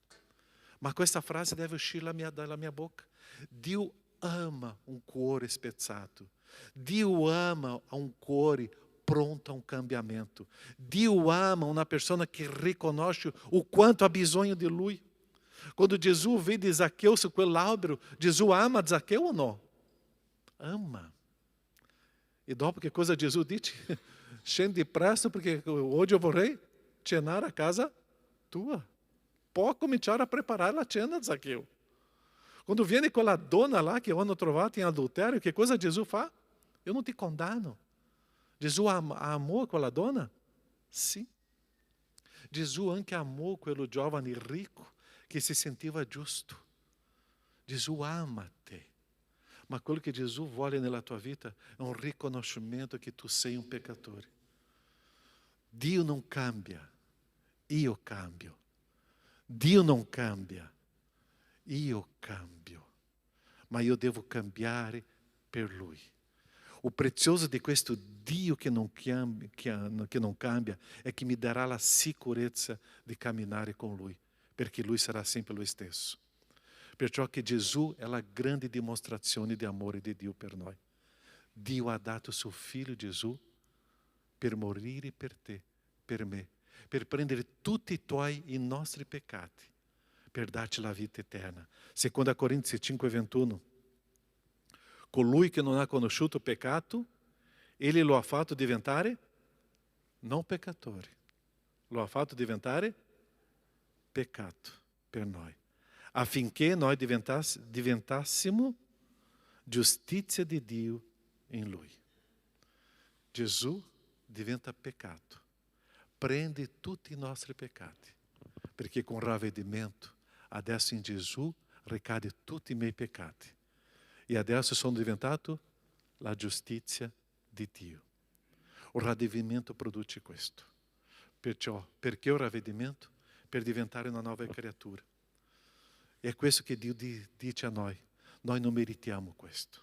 Ma questa frase deve uscire dalla mia bocca. Dio ama un cuore spezzato. Dio ama un cuore pronto a un cambiamento. Dio ama una persona che riconosce o quanto ha bisogno di Lui. Quando Gesù vede Zaqueu su quell'albero, Gesù ama Zaqueu o no? Ama. E dopo che cosa Gesù dice? Scendi presto perché oggi io vorrei cenare a casa tua. Può cominciare a preparare la cena, Zaqueu. Quando viene quella donna lá che hanno trovato in adultério, che cosa Gesù fa? Io non ti condanno. Gesù amò quella donna? Sì. Gesù anche amò quello giovane ricco che si sentiva giusto. Gesù ama te. Ma quello che Gesù vuole nella tua vita è un riconoscimento che tu sei un peccatore. Dio non cambia, io cambio. Dio non cambia, io cambio. ma io devo cambiare per Lui. O prezioso di questo Dio che non cambia è che mi darà la sicurezza di camminare con Lui, perché Lui sarà sempre Lui stesso. Perciò che Gesù è la grande dimostrazione di amore di Dio per noi. Dio ha dato suo Figlio Gesù per morire per te, per me, per prendere tutti i nostri peccati, per darci la vita eterna. Seconda Corinzi 5:21. Colui che non ha conosciuto peccato, Ele lo ha fatto diventare non peccatore, lo ha fatto diventare peccato per noi, affinché noi diventassimo giustizia di Dio in Lui. Gesù diventa peccato, prende tutti i nostri peccati, perché con ravvedimento adesso in Gesù ricade tutti i miei peccati e adesso sono diventato la giustizia di Dio. O ravvedimento produce questo. Perciò, perché o ravvedimento? Per diventare una nuova creatura. E è questo che Dio dice a noi. Noi non meritiamo questo.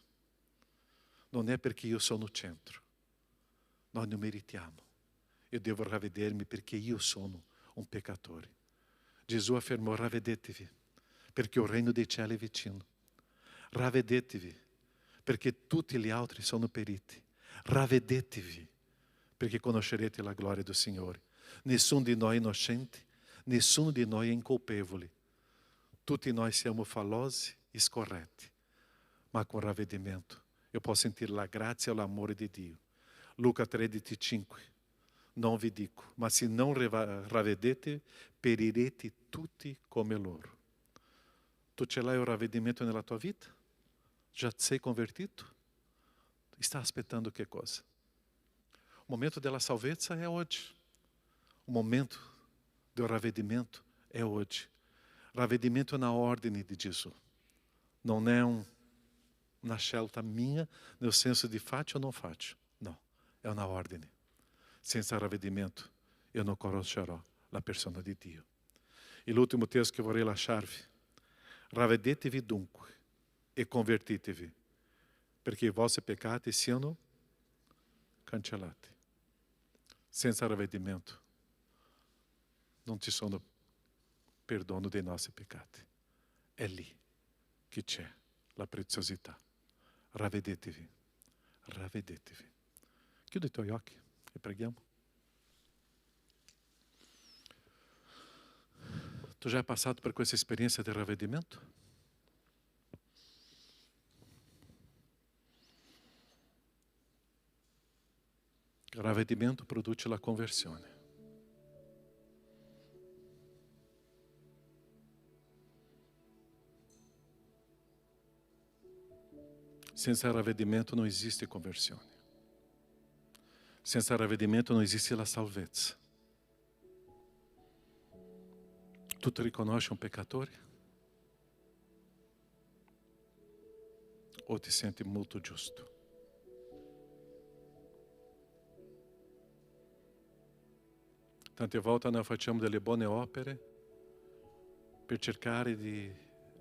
Non è perché io sono il centro. Noi non meritiamo. Io devo ravvedermi perché io sono un peccatore. Gesù affermò: ravvedetevi, perché il regno dei cieli è vicino. Ravvedetevi, perché tutti gli altri sono periti. Ravvedetevi, perché conoscerete la gloria del Signore. Nessuno di noi è innocente, nessuno di noi è incolpevole. Tutti noi siamo fallosi e scorretti, ma con ravvedimento io posso sentire la grazia e l'amore di Dio. Luca 13:5. Non vi dico, ma se non ravvedete, perirete tutti come loro. Tu ce l'hai un ravvedimento nella tua vita? Già sei convertito? Sta aspettando che cosa? O momento della salvezza è oggi. O momento do ravvedimento è oggi. Ravvedimento na ordem de Gesù. Non è una scelta minha, nel senso di faccio o non faccio. No, è una ordine. Senza ravvedimento io non conoscerò la persona di Dio. E l'ultimo testo che vorrei lasciarvi. Ravvedetevi dunque e convertitevi, perché i vostri peccati siano cancellati. Senza ravvedimento non ci sono perdono dei nostri peccati. È lì che c'è la preziosità. Ravvedetevi, ravvedetevi. Chiudi i tuoi occhi e preghiamo. Tu já hai passato per questa esperienza di ravvedimento? Il ravvedimento produce la conversione. Senza ravvedimento non esiste conversione. Senza ravvedimento non esiste la salvezza. Tu ti riconosci un peccatore? O ti senti molto giusto? Tante volte noi facciamo delle buone opere per cercare di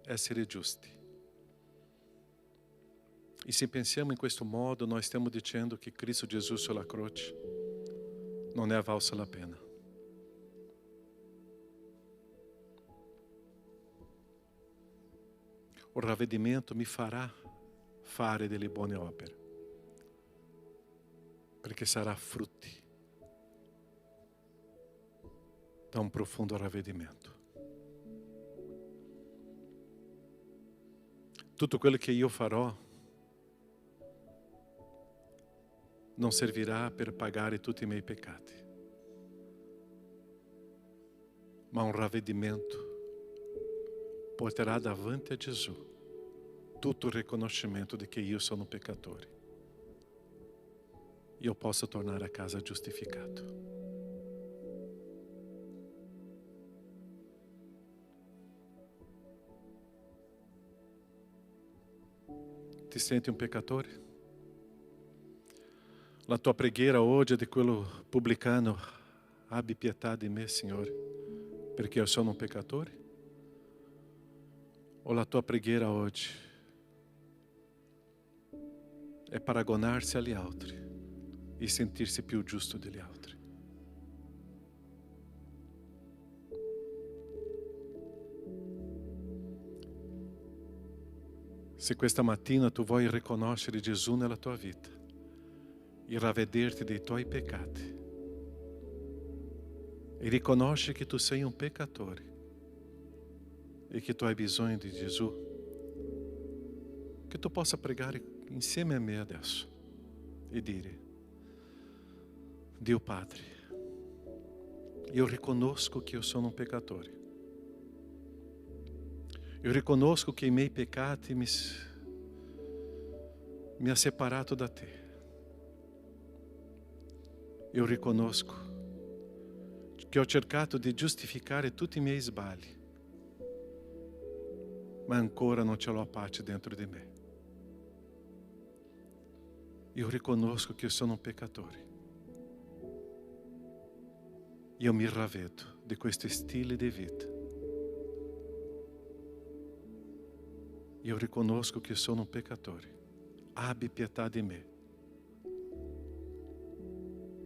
essere giusti. E se pensiamo in questo modo, noi stiamo dicendo che Cristo Gesù sulla croce non è valsa la pena. O ravvedimento mi farà fare delle buone opere, perché sarà frutti da un profondo ravvedimento. Tutto quello che io farò non servirà per pagare tutti i miei peccati, ma un ravvedimento porterà davanti a Gesù tutto il riconoscimento di che io sono peccatore. Io posso tornare a casa giustificato. Ti senti un peccatore? La tua preghiera oggi è di quello pubblicano: abbi pietà di me, Signore, perché io sono un peccatore? O la tua preghiera oggi è paragonarsi agli altri e sentirsi più giusto degli altri. Se questa mattina tu vuoi riconoscere Gesù nella tua vita e ravvederti dei tuoi peccati e riconosci che tu sei un peccatore e che tu hai bisogno di Gesù, che tu possa pregare insieme a me adesso e dire: Dio Padre, io riconosco che io sono un peccatore. Eu riconosco que i miei peccati mi ha separato da te. Eu riconosco che ho cercato di giustificare tutti i miei sbagli, ma ancora non ce l'ho a pace dentro di me. Io riconosco che io sono un peccatore. Io mi ravvedo di questo stile di vita. Io riconosco che sono un peccatore. Abbi pietà di me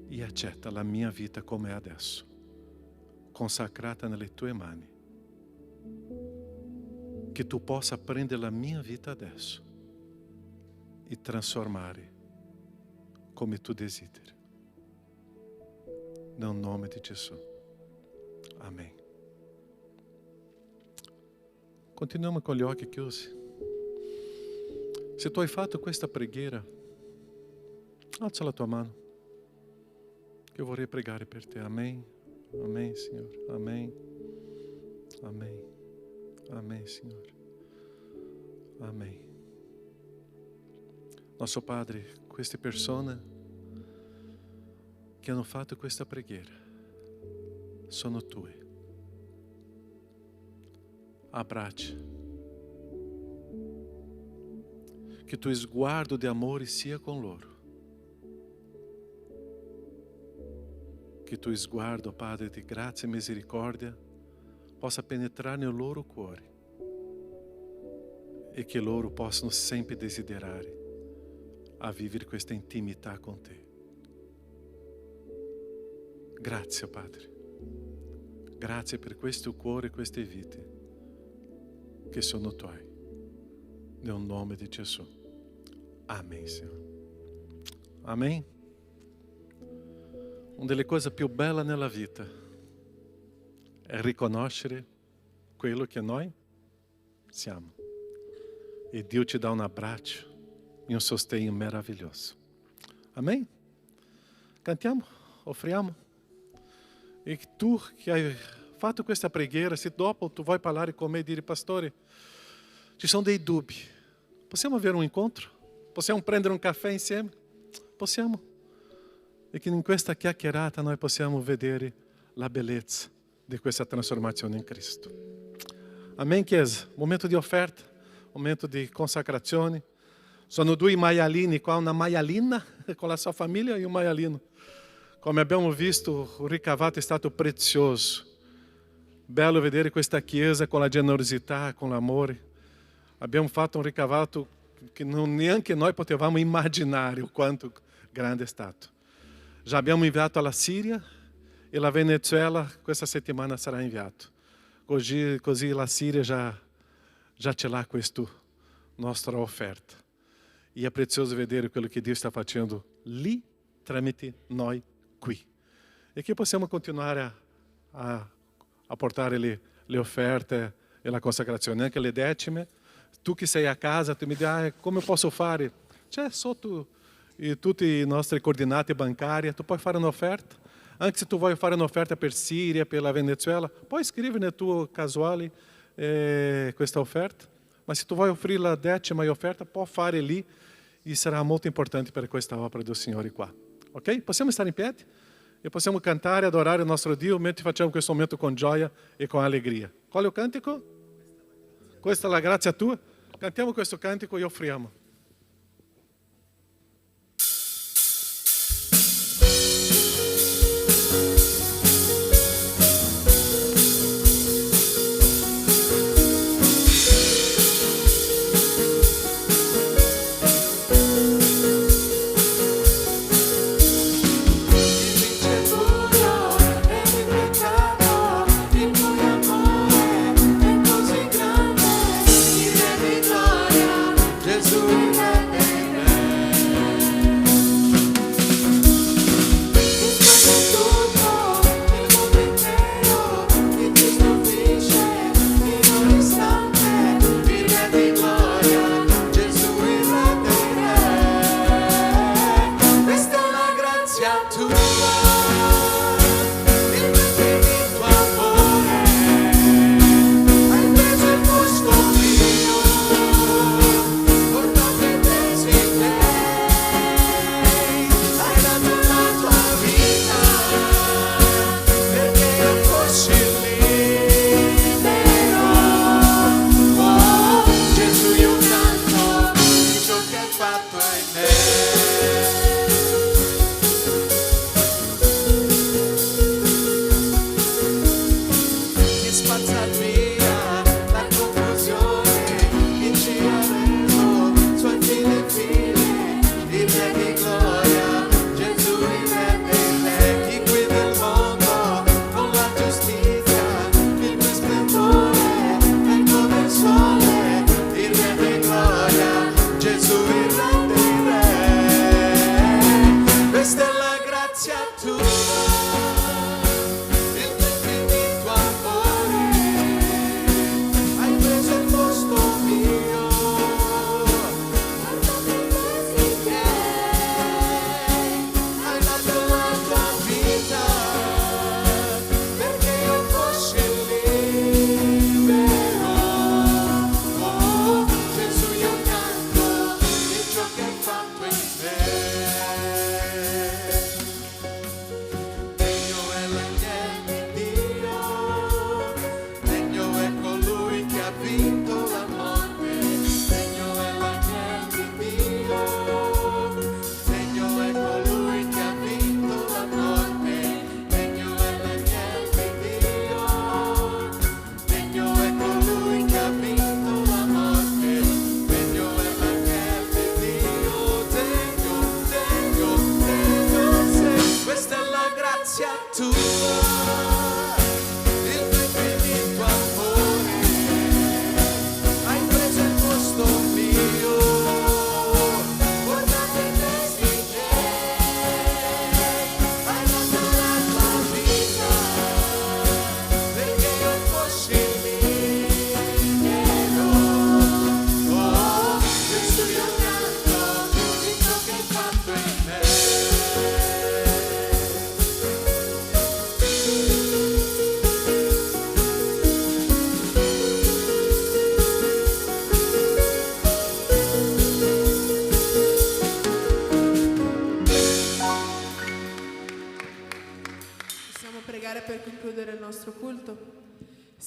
e accetta la mia vita come è adesso, consacrata nelle tue mani. Che tu possa prendere la mia vita adesso e trasformare come tu desideri. Nel nome di Gesù. Amém. Continuiamo con gli occhi chiusi. Se tu hai fatto questa preghiera, alza la tua mano, che io vorrei pregare per te. Amém. Amém, Signore. Amém. Amém. Amém, Signore. Amém. Nosso Padre, queste persone che hanno fatto questa preghiera sono tue. Abbraccia. Que tuo sguardo de amore sia con loro. Che tuo sguardo, Padre, di grazia e misericordia possa penetrare nel loro cuore e che loro possano sempre desiderare a vivere questa intimità con te. Grazie, Padre. Grazie per questo cuore e queste vite che sono tuoi. Nel nome di Gesù. Amém, Senhor. Amém? Uma delle cose più belle nella vita è riconoscere quello che noi siamo. E Dio ti dà un abbraccio e un sostegno meraviglioso. Amém? Cantiamo, offriamo. E tu che hai fatto questa preghiera, se dopo tu vuoi parlare con me e dire: Pastore, ci sono dei dubbi, possiamo avere un incontro? Possiamo prendere un caffè insieme? Possiamo. E che in questa chiacchierata noi possiamo vedere la bellezza di questa trasformazione in Cristo. Amém, Chiesa? Momento di offerta, momento di consacrazione. Sono due maialini, qua una maialina con la sua famiglia e un maialino. Come abbiamo visto, il ricavato è stato prezioso. Bello vedere questa Chiesa con la generosità, con l'amore. Abbiamo fatto un ricavato che neanche noi potevamo immaginare o quanto grande è stato. Già abbiamo inviato alla Siria e la Venezuela questa settimana sarà inviato. Così la Siria già ce l'ha questa nostra offerta. E è prezioso vedere quello che Dio sta facendo lì tramite noi qui. E che possiamo continuare a portare le offerte e la consacrazione, anche le decime. Tu che sei a casa, tu mi dici: come posso fare? C'è sotto tutte le nostre coordinate bancarie, tu puoi fare un'offerta. Anche se tu vuoi fare un'offerta per Siria, per la Venezuela, puoi scrivere nel tuo casuale questa offerta. Ma se tu vuoi offrire la decima offerta, puoi fare lì e sarà molto importante per questa opera del Signore qua. Ok? Possiamo stare in piedi e possiamo cantare e adorare il nostro Dio mentre facciamo questo momento con gioia e con allegria. Qual è il cantico? Questa è la grazia tua. Cantiamo questo cantico e offriamo.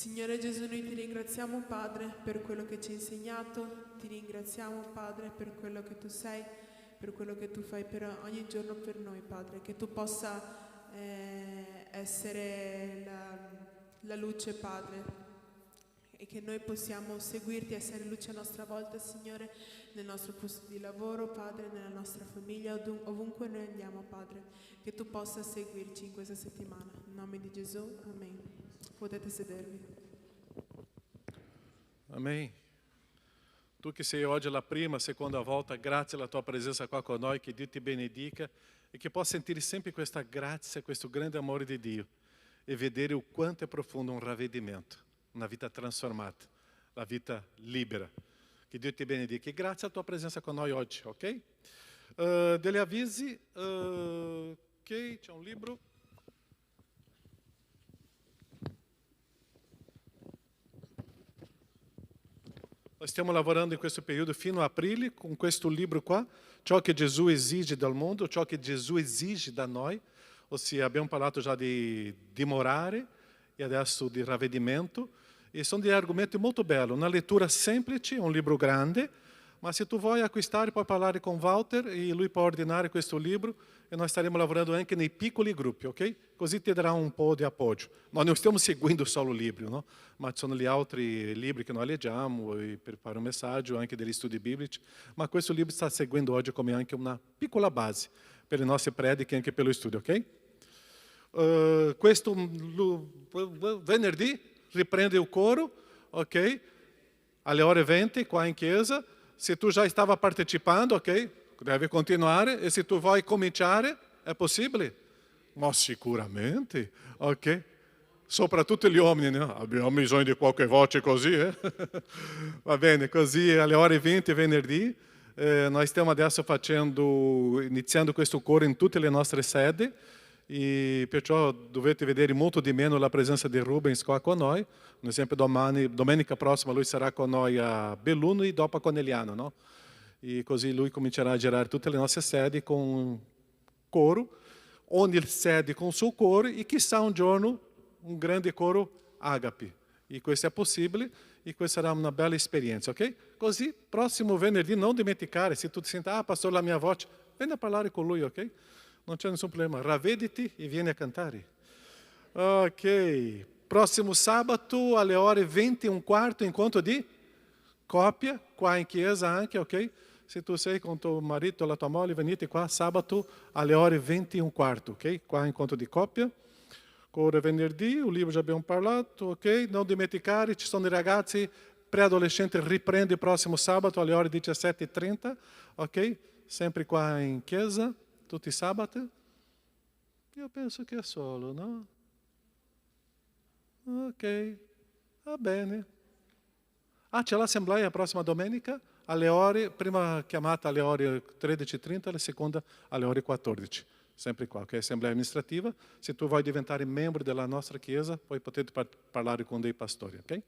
Signore Gesù, noi ti ringraziamo Padre per quello che ci hai insegnato, ti ringraziamo Padre per quello che tu sei, per quello che tu fai per ogni giorno per noi Padre, che tu possa essere la luce Padre e che noi possiamo seguirti, essere luce a nostra volta Signore, nel nostro posto di lavoro Padre, nella nostra famiglia, ovunque noi andiamo Padre, che tu possa seguirci in questa settimana. In nome di Gesù, amen. Potete sedervi. Amém. Tu que sei oggi la prima, seconda volta, grazie alla tua presenza qua con noi, che Dio ti benedica e che possa sentire sempre questa grazia, questo grande amore di Dio e vedere o quanto è profondo un ravvedimento, una vita trasformata, la vita libera. Che Dio ti benedica e grazie alla tua presenza con noi oggi, ok? Degli avvisi, ok, c'è un libro. Nós stiamo lavorando in questo periodo fino a aprile con questo libro qua, ciò che Gesù esige dal mondo, ciò che Gesù esige da noi, ossia abbiamo parlato già di dimorare e adesso di ravvedimento, e sono degli argomenti molto belli, una lettura semplice, un libro grande, ma se tu vuoi acquistare puoi parlare con Walter e lui può ordinare questo libro e noi staremo lavorando anche nei piccoli gruppi, ok? Così ti darà un po' di appoggio. Noi non stiamo seguendo solo il libro, no? Ma ci sono gli altri libri che noi leggiamo e preparo un messaggio anche degli studi biblici, ma questo libro sta seguendo oggi come anche una piccola base per le nostre prediche e anche per lo studio, ok? Questo venerdì riprende il coro, ok? Alle ore 20 qua in chiesa. Se tu já estava partecipando, ok? Deve continuare. E se tu vuoi cominciare, è possibile? Ma sicuramente, ok? Soprattutto gli uomini, no? Abbiamo bisogno di qualche voce così, eh? Va bene, così alle ore 20 venerdì. Noi stiamo adesso iniziando questo coro in tutte le nostre sedi e perciò dovete vedere molto di meno la presenza di Rubens qua con noi. Ad esempio domenica prossima lui sarà con noi a Belluno e dopo a Conegliano, no? E così lui comincerà a girare tutte le nostre sedi con coro, ogni sede con il suo coro e chissà un giorno un grande coro Agape. E questo è possibile e questa sarà una bella esperienza, ok? Così, prossimo venerdì, non dimenticare, se tu ti senti, pastor, la mia voce, vieni a parlare con lui, ok? Non c'è nessun problema, ravvediti e vieni a cantare. Ok, prossimo sabato alle ore 20:15, incontro di coppia, qua in chiesa anche, ok? Se tu sei con tuo marito o la tua moglie, venite qua sabato alle ore 20:15, ok? Qua incontro di coppia. Coro venerdì, il libro già abbiamo parlato, ok? Non dimenticare, ci sono i ragazzi preadolescenti, riprende il prossimo sabato alle ore 17:30, ok? Sempre qua in chiesa. Tutti i sabati? Io penso che è solo, no? Ok, va bene. C'è l'assemblea la prossima domenica, alle ore, prima chiamata alle ore 13:30, la seconda alle ore 14. Sempre qua, ok? Assemblea amministrativa. Se tu vuoi diventare membro della nostra chiesa, poi potete parlare con dei pastori, ok?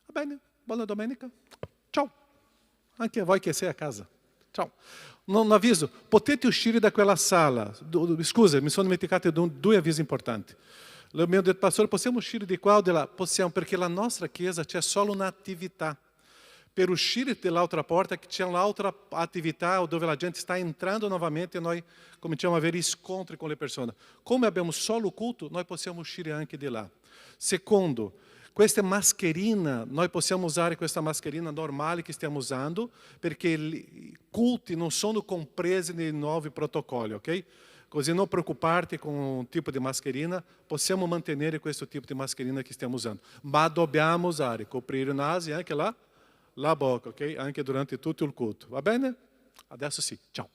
Va bene, buona domenica. Ciao. Anche a voi che sei a casa. Ciao. Un avviso, potete uscire da quella sala. Scusa, mi sono dimenticato di due avvisi importanti. Mi ha detto, pastore, possiamo uscire di qua o di là? Possiamo, perché la nostra chiesa c'è solo un'attività. Per uscire dall'altra porta c'è un'altra attività dove la gente sta entrando novamente e noi cominciamo a avere scontri con le persone. Come abbiamo solo culto, noi possiamo uscire anche di là. Secondo, questa mascherina, noi possiamo usare questa mascherina normale che stiamo usando, perché i culti non sono compresi nei nuovi protocolli, ok? Così non preoccuparti con un tipo di mascherina, possiamo mantenere questo tipo di mascherina che stiamo usando. Ma dobbiamo usare, coprire il naso e anche la bocca, ok? Anche durante tutto il culto, va bene? Adesso sì, ciao.